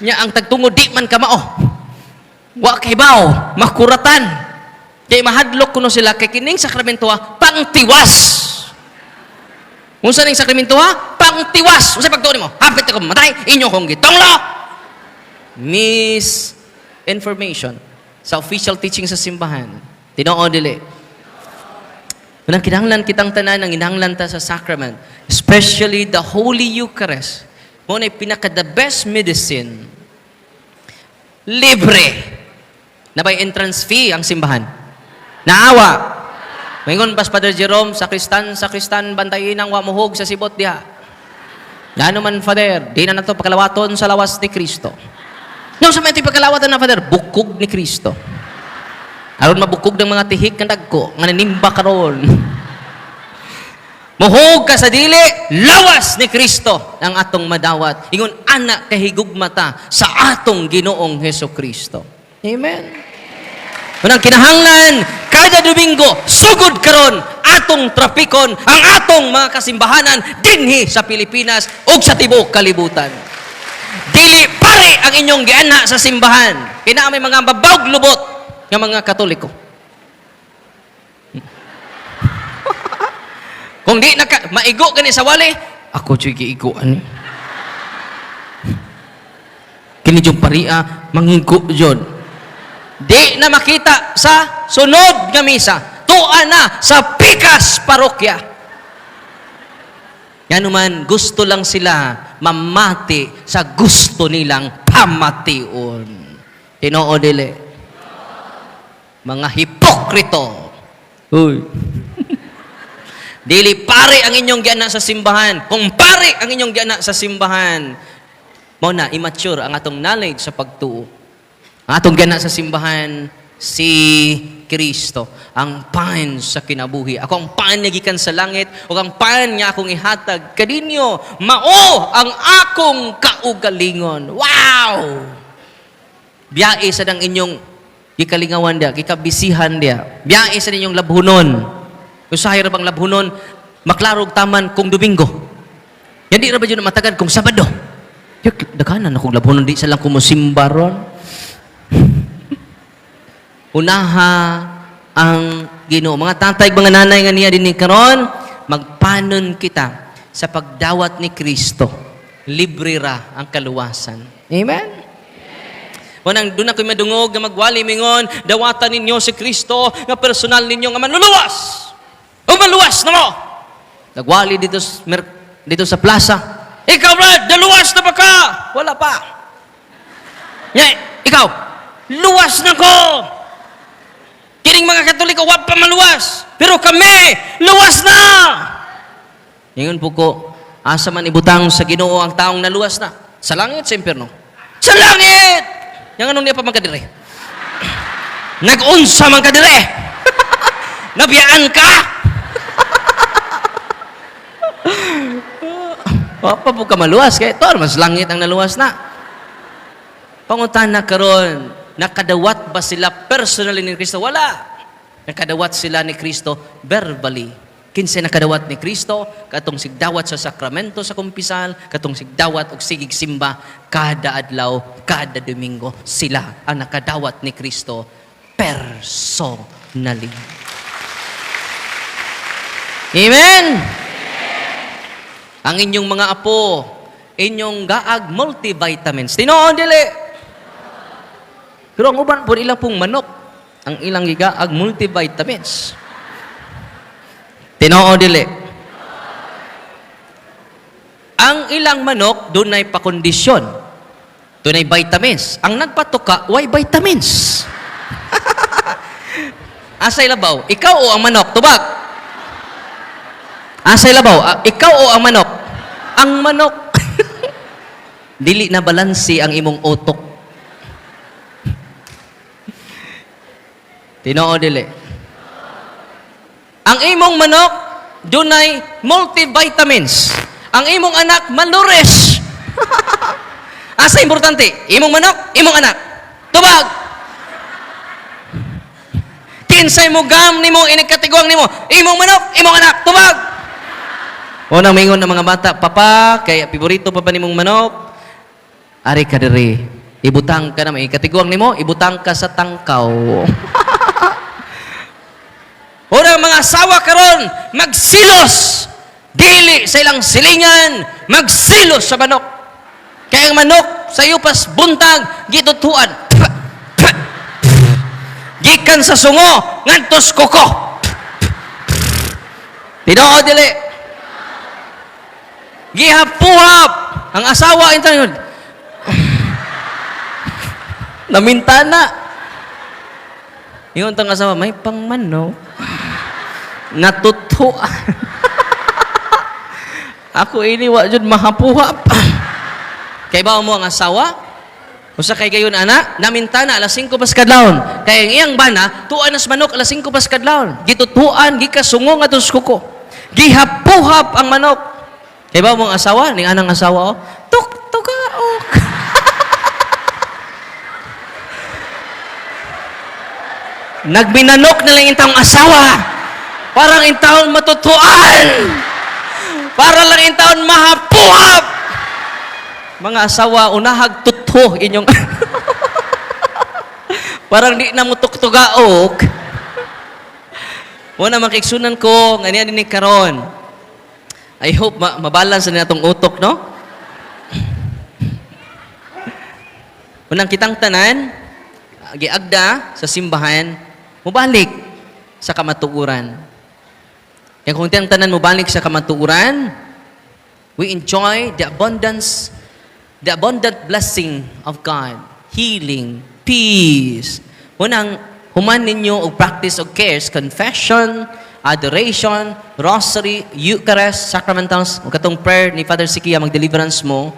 Nya ang tagtungod di man kamao. Wa kay bawo, makuratan. Kay mahadlok kuno sila kay kining sakramento pangtiwas. Unsa ning sakramento pangtiwas. Unsa pagtuon mo? Hapit ako matay inyo kong gitonglo. Misinformation sa official teaching sa simbahan. Tinoo dili. Unang kinahanglan kitang tanan ang inahanglan ta sa sacrament, especially the Holy Eucharist. Mo na pinaka the best medicine. Libre. Na by entrance fee ang simbahan. Naawa. Mayroon pas Father Jerome, sakristan, bantayin ang wamuhog sa sibot diha. Gano man, Father, di na nato pagkalawaton sa lawas ni Kristo. No, sa may pagkalawatan na, Father, bukog ni Kristo. Aron mabukog ng mga tihik na dagko, nga nanimba karon. Muhog ka sa dili, lawas ni Kristo ang atong madawat. Ingon, anak kahigugmata sa atong Ginoong Heso Kristo. Amen. Unang kinahanglan, kada Domingo, sugod karon atong trapikon ang atong mga kasimbahanan dinhi sa Pilipinas ug sa tibuok kalibutan. Dili pare ang inyong gianha sa simbahan. Kina may mga babawg lubot nga mga Katoliko. Kung di maigo gani sa wali, ako jud giiguan. Kini jud paria manghigo jud. Di na makita sa sunod nga misa. Tuan na sa pikas parokya. Yan naman, gusto lang sila mamati sa gusto nilang pamation. Tinoo dili. Mga hipokrito. Uy. Dili pare ang inyong giana sa simbahan. Kung pare ang inyong giana sa simbahan, Mao na immature ang atong knowledge sa pagtuo. Ang atong gana sa simbahan si Kristo, ang pan sa kinabuhi. Ako ang pan nga gikan sa langit ug ang pan nga akong ihatag kadinyo. Mao ang akong kaugalingon. Wow! Biyae sa dang inyong gikalingawan dia, gikabisihan dia. Biyae sa ninyong labhunon. Usahay ra bang labhunon maklarog taman kung Domingo. Yan di ra ba yun matagan kung Sabado. Dakanan akong labhunon di sa lang kumusimba ron. Unaha ang Ginoo. Mga tatay, mga nanay nga niya din karon, magpanon kita sa pagdawat ni Kristo. Libre ra ang kaluwasan. Amen? Wanang doon ako'y madungog na magwali mingon, dawatan ninyo si Kristo nga personal ninyo nga manluluwas. O maluwas na mo! Nagwali dito sa plaza. Ikaw, Brad, naluwas na ba ka? Wala pa. Ikaw, luwas na ko! Kining mga Katoliko, wag pa maluwas. Pero kami, luwas na! Ngayon po ko, asa man ibutang sa Ginoo ang taong naluwas na? Sa langit, sa impyerno? Sa langit! Yang anong niya pa magkadire? Nag-unsa man kadire! Nabiyaan ka! Wapa po ka maluwas. Kaya ito, mas langit ang naluwas na. Pangutan na karon, nakadawat ba sila personally ni Kristo? Wala. Nakadawat sila ni Kristo verbally. Kinsa nakadawat ni Kristo, katong sigdawat sa sakramento sa kumpisal, katong sigdawat og sigig simba, kada adlaw, kada Domingo, sila ang nakadawat ni Kristo personally. Amen! Ang inyong mga apo, inyong gaag multivitamins. Tinoon dili. Pero ang uban po ilang pong manok, ang ilang gigaag multivitamins. Tinoo dili. Ang ilang manok, dunay pakondisyon. Dunay vitamins. Ang nagpatuka, why vitamins? Asay labaw, ikaw o ang manok? Tubag. Asay labaw, ikaw o ang manok? Ang manok. Dili na balansi ang imong utok. Tinoo dili. Ang imong manok, dunay multivitamins. Ang imong anak, malures. Asa importante? Imong manok, imong anak. Tubag. Kinsay mo gam nimo, inikatiguang nimo. Imong manok, imong anak. Tubag. O nang mingon ng mga bata, Papa, kaya piborito pa ba nimong manok? Ari ka diri. Ibutang ka na, ikatiguang nimo, ibutang ka sa tangkaw. Orang mga asawa karon magsilos dili sa ilang silingan, magsilos sa manok. Kaya ang manok sa iyo pas buntag gitutuan. Gikan sa sungo ngantos kuko. Tinoo dili. Gihap-puhap ang asawa intan. Namintana. Yung tang asawa may pangmanok. Natutuan. Ako ini wa jud mahapuhap. Kay ba mo ang asawa? Usa kay gayon ana, namintana alas 5 pas kadlawon. Kay ang iyang bana, tuan nas manok alas 5 pas kadlawon. Gitutuan, gikasungo nga tus kuko. Gihapuhap ang manok. Kay ba mo ang asawa? Ning anang asawa tuk-tugaok. Nagbinanok na lang yung taong asawa. Parang yung taon matutuan. Para lang yung taon mahapuhap. Mga asawa, unahag tuto inyong... Parang di na mo tuktugaok. Una makiksunan ko, ganyan din karon. I hope mabalance na itong utok, no? Unang kitang tanan, giagda sa simbahan, mubalik sa kamatuuran. Kaya kung tiyang tanan mubalik sa kamatuuran, we enjoy the abundant blessing of God, healing, peace. Unang human ninyo og practice of cares, confession, adoration, rosary, Eucharist, sacramentals, o katong prayer ni Father Sikia mag-deliverance mo,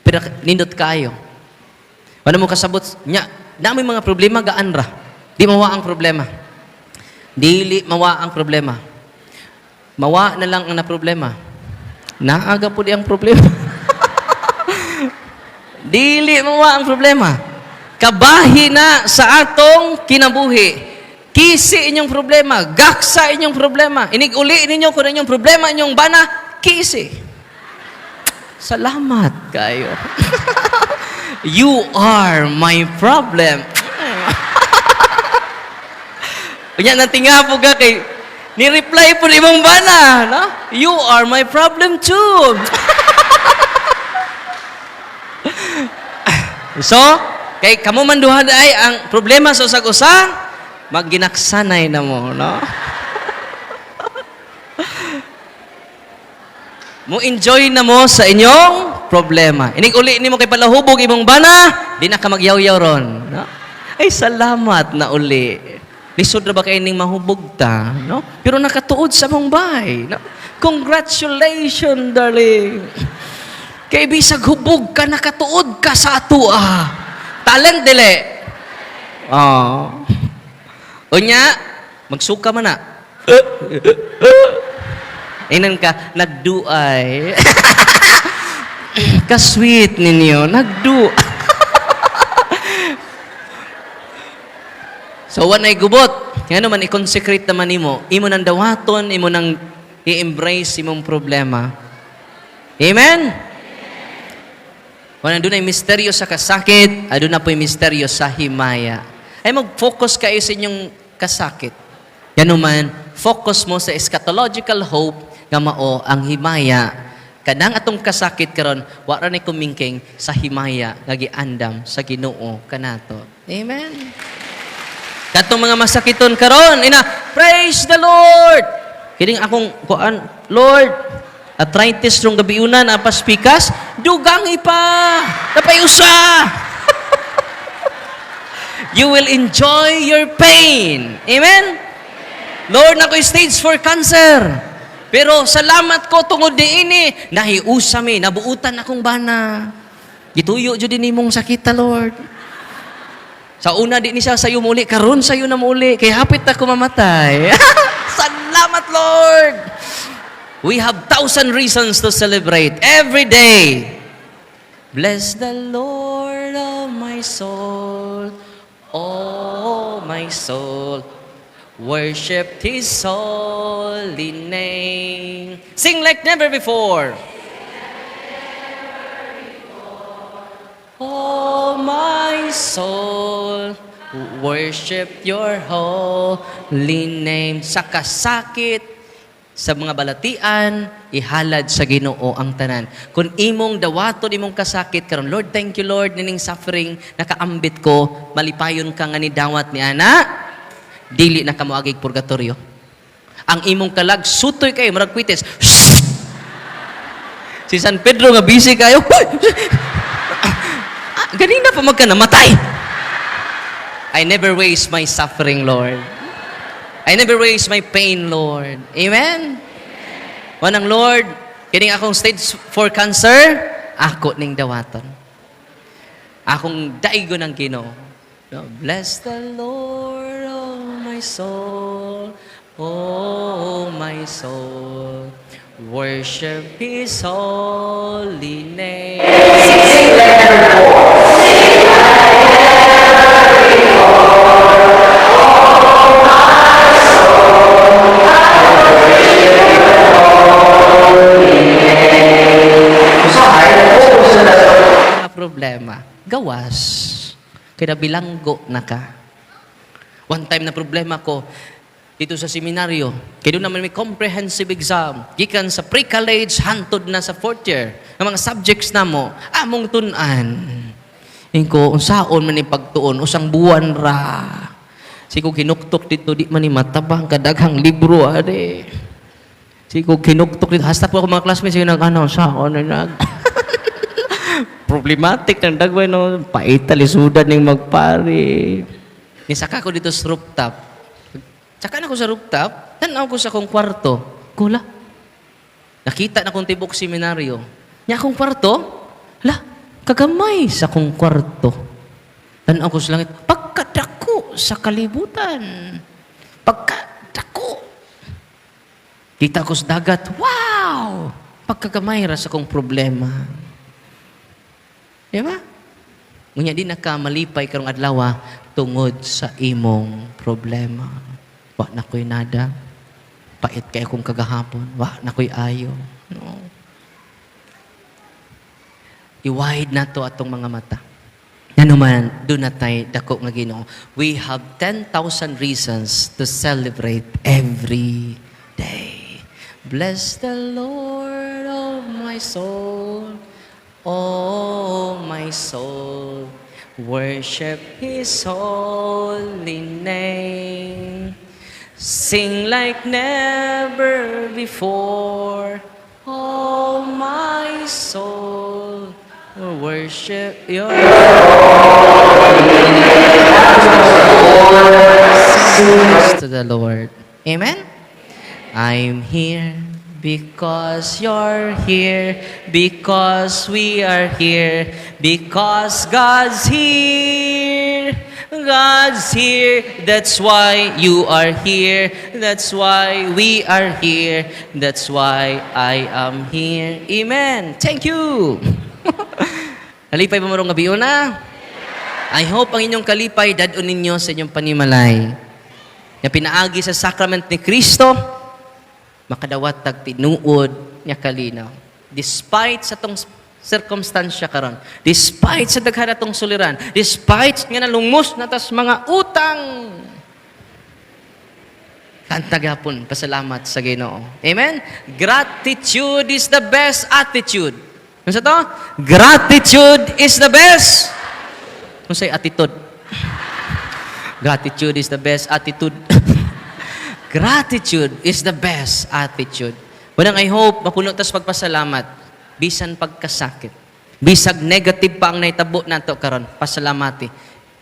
Pero nindot kayo. Wala mo kasabot nya, na may mga problema gaan ra. Di mawa ang problema. Dili mawa ang problema. Mawa na lang ang na problema. Naaga po di ang problema. Dili mawa ang problema. Kabahi na sa atong kinabuhi. Kisi inyong problema, gaksa inyong problema. Inig-uli ninyo kung inyong problema, inyong bana, kisi. Salamat kayo. You are my problem. Kanya natinga po ka kay, ni-reply po imong bana, no? You are my problem too. So, kay kamo man duha ay ang problema sa usag-usa, magginaksanay na mo, no? Mo enjoy na mo sa inyong problema. Inig-uli ni mo kay palahubog imong bana, di na ka magyaw-yaw ron, no? Ay salamat na uli. Lisod na ba kayo ning mahubog ta, no? Pero nakatuod sa mong bahay, no? Congratulations, darling. Kay bisag hubog ka, nakatuod ka sa atua. Talent dili. Oh. Unya, magsuka man na. Inan ka, nagduay. Ka-sweet ninyo, nagdu. So, wanay gubot. Kaya naman, i-consecrate naman imo. Imo nang dawaton, imo nang i-embrace imong problema. Amen? Kung doon ay misteryo sa kasakit, doon na po yung misteryo sa himaya. Ay mag-focus kayo sa inyong kasakit. Yan naman, focus mo sa eschatological hope nga mao ang himaya. Kadang atong kasakit karon, wala ni kumingking sa himaya nga giandam sa Ginoo kanato. Amen. Katong mga masakiton karon, praise the Lord. Kining akong kuan, Lord, arthritis rong gabiunan apas pikas, dugangi pa. Tapay usa. You will enjoy your pain. Amen? Lord, nako'y stage 4 cancer. Pero salamat ko tungod diini, nahiusa mi, nabuutan akong bana. Gituyo jud din imong sakita, Lord. Sa una di ni siya sayo muli, karon sayo na muli, kay hapit na ko mamatay. Salamat, Lord. We have 1,000 reasons to celebrate every day. Bless the Lord, oh my soul. Oh, my soul, worship His holy name. Sing like never before. Oh, my soul, worship your holy name. Sa kasakit, sa mga balatian, ihalad sa Ginoo ang tanan. Kung imong dawaton, imong kasakit karon, Lord, thank you, Lord, nining suffering, nakaambit ko, malipayon ka nga ni dawat ni ana, dili na kamuagig purgatorio. Ang imong kalag, sutoy kayo, marag kwites. Si San Pedro nga busy kayo, ganina pa magka namatay. I never waste my suffering, Lord. I never waste my pain, Lord. Amen? Wanang Lord, kining akong stage 4 cancer, ako ning dawaton. Akong daigo ng Ginoo. No? Bless the Lord, oh my soul, oh my soul. Worship His holy name. Problema, gawas. Kaya bilanggo na ka. One time na problema ko, dito sa seminaryo, kaya doon naman may comprehensive exam. Gikan sa pre-college, hantod na sa 4th year. Ang mga subjects na mo, among tunan. Ko, unsaon man yung pagtuon, usang buwan ra. Sigo kinuktok dito, di man ni matabang kadaghang libro, ade. Sigo kinuktok dito, hasta po ako mga classmates, yung nag-ano, saon na nag... Problematic ng dagway, no? Paitalisudan ng magpari. Nisaka ko dito sa rooftop. Tsaka na ko sa rooftop, tanaw ko sa akong kwarto. Kula. Nakita na kong tibok seminaryo. Niya akong kwarto, la, kagamay sa kong kwarto. Tanaw ko sa langit, pagkadako sa kalibutan. Pagkadako. Kita ko sa dagat, wow! Pagkagamay ra sa kong problema. Di ba? Ngunya di nakamalipay karong adlaw tungod sa imong problema. Wa na ko'y nada. Pait kay akong kagahapon. Wa na ko'y ayo. No. I-wide na to atong mga mata. Ano man, doon na tayo dako nga Ginoo. We have 10,000 reasons to celebrate every day. Bless the Lord, oh my soul. Oh my soul. Worship His holy name. Sing like never before. Oh my soul. Worship your praise to the Lord. Amen? I'm here because you're here, because we are here, because God's here. God's here. That's why you are here. That's why we are here. That's why I am here. Amen. Thank you. Kalipay ba marong gabi na? I hope ang inyong kalipay dadon ninyo sa inyong panimalay. Na pinaagi sa sacrament ni Kristo, makadawat tag tinuod niya kalinaw. Despite sa tong circumstansya karon, despite sa daghan atong suliran, despite nga nalungmos na tas mga utang, kanta gapon pasalamat sa Ginoo. Amen? Gratitude is the best attitude. Ano sa to? Gratitude is the best. Ano sa'y attitude? Gratitude is the best attitude. Gratitude is the best attitude. Walang I hope, mapuno tas pagpasalamat. Bisan pagkasakit. Bisag negative pa ang naitabo nato karon, pasalamati.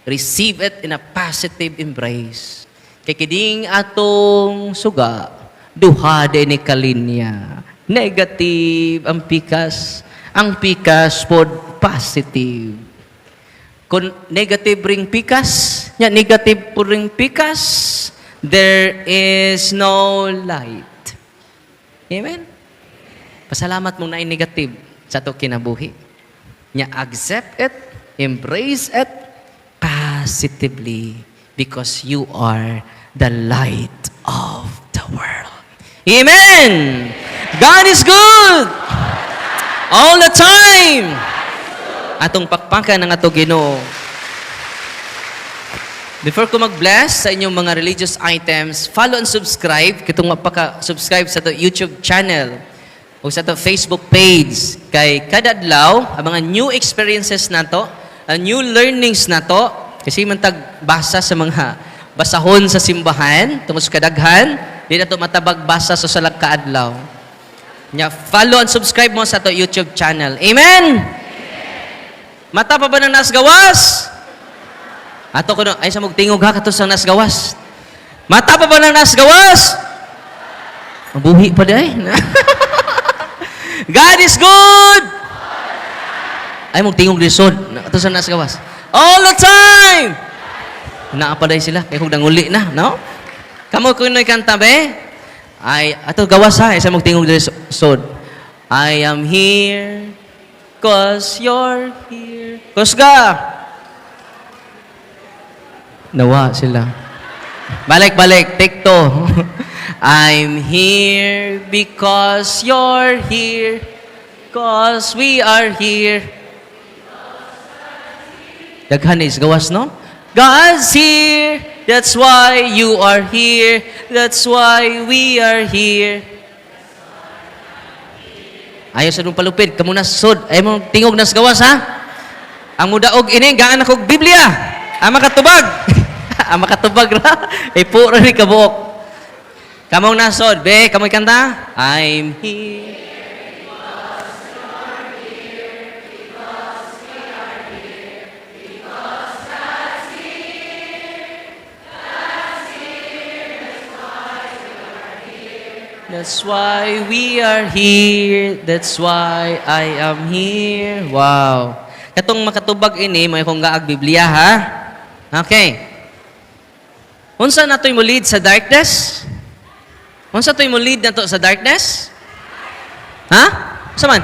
Receive it in a positive embrace. Kay kiding atong suga, duha ni kalinya. Negative ang pikas. Ang pikas pod positive. Kung negative ring pikas, negative po ring pikas, there is no light. Amen? Pasalamat mong na negative sa to kinabuhi. Accept it, embrace it positively because you are the light of the world. Amen! God is good! All the time! Atong pakpakan ng ato Ginoo. Before ko mag-bless sa inyong mga religious items, follow and subscribe. Kitong mapaka-subscribe sa to YouTube channel o sa to Facebook page. Kay kada adlaw, ang mga new experiences nato, new learnings nato, kasi man tagbasa sa mga basahon sa simbahan, tungkol sa kadaghan, di na to matabag basa sa salag kaadlaw. Follow and subscribe mo sa to YouTube channel. Amen? Mata pa ba ng nasgawas? Ato ko no, ay sa magtingog ha kato sa nasgawas. Mata pa ba ng nasgawas? Mabuhi pa day. God is good! Ay magtingog lisod. Kato sa nasgawas. All the time! Naapaday sila. Kaya kung nanguli na, no? Kamu kung kanta be? Ay, ato gawas ha. Isa magtingog lisod. I am here cause you're here. Kusga! Nawa sila. Balik. Take two. I'm here because you're here. Cause we are here. Daghan is gawas, no? God's here. That's why you are here. That's why we are here. Ayaw sa nung palupid. Kamu nasod. Ayaw mong tingog nas gawas, ha? Ang mudaog ini, gaan akong Biblia. Ang makatubag. Ang makatubag ra. Ay puro ni kabuok. Kamong nasod. Be, kamoy kanta? I'm here. That's why we are here. That's why I am here. Wow. Katong makatubag ini, may kong gaag Biblia, ha? Okay. Unsa na to'y mo lead sa darkness? Unsa to'y mo lead na to sa darkness? Ha? Unsa man?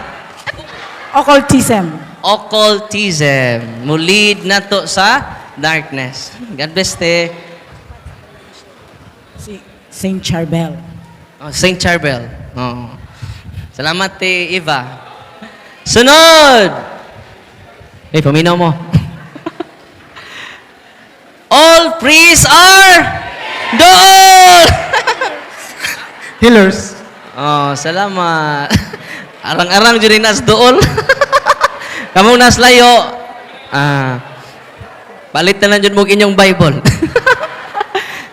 Occultism. Occultism. Mo lead na to sa darkness. God bless te. Si Saint Charbel. Oh, Saint Charbel. Oh. Salamat te Eva. Sunod! Paminaw mo. All priests are dool! Healers. Oh, salamat. Arang-arang dyan nas dool. Kamu nas layo. Palit na lang dyan mo inyong Bible.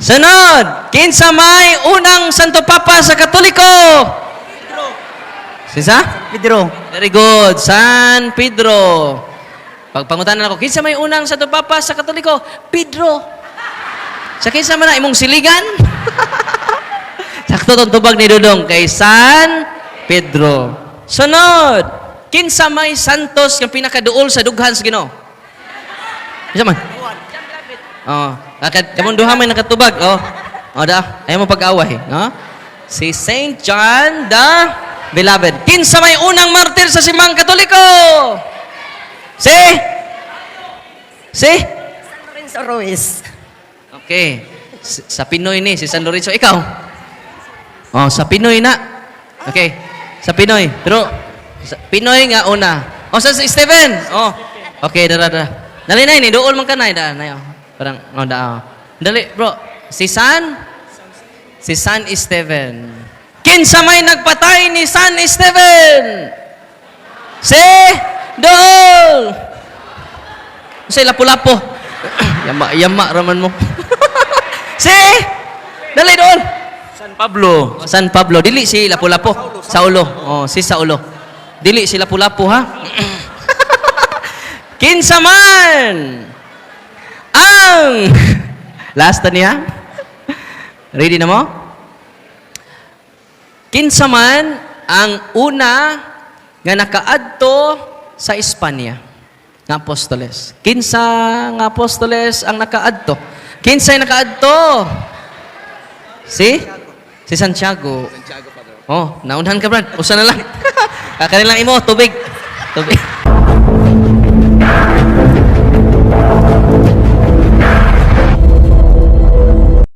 Sunod! Kinsa may unang Santo Papa sa Katoliko? Sisa? Pedro. Very good. San Pedro. Pagpangutan na ako, kinsa may unang Santo Papa sa Katoliko? Pedro. Sa kinsa man na imong siligan? Sakto tong tubag ni Dudong kay San Pedro. Sunod. Kinsa may santos nga pinakaduol sa dughan sa Ginoo? Kinsa man? Oh, kamon duha may nakatubag. Oh. Oh da, ayaw mo pag-away, no? Si Saint John the Beloved. Kinsa may unang martir sa simang Katoliko? Si? San Lorenzo Ruiz. Okay. Sa Pinoy ni, si San Lorenzo. Ikaw? Oh, sa Pinoy na. Okay. Sa Pinoy. Pero, sa Pinoy nga una. Oh, sa Stephen. Oh. Okay, dara. Dali na ini. Dool man ka na. Parang, oh, da. Dali, bro. Si San Stephen. Kinsa may nagpatay ni San Stephen? Si Dool. Si Lapu-Lapu. Yama raman mo. Si dali Dool. San Pablo. Dili si Lapu-Lapu. Saulo. Oh, si Saulo. Dili si Lapu-Lapu, ha? Kinsa man ang last na niya? Ready na mo? Kinsa man ang una nga nakaadto sa Espanya nga apostoles. Kinsa nga apostoles ang nakaadto? Kinsay nakaadto? Si Santiago. Oh, naunhan ka, Brad. Usa na lang. Kanilang imo, tubig.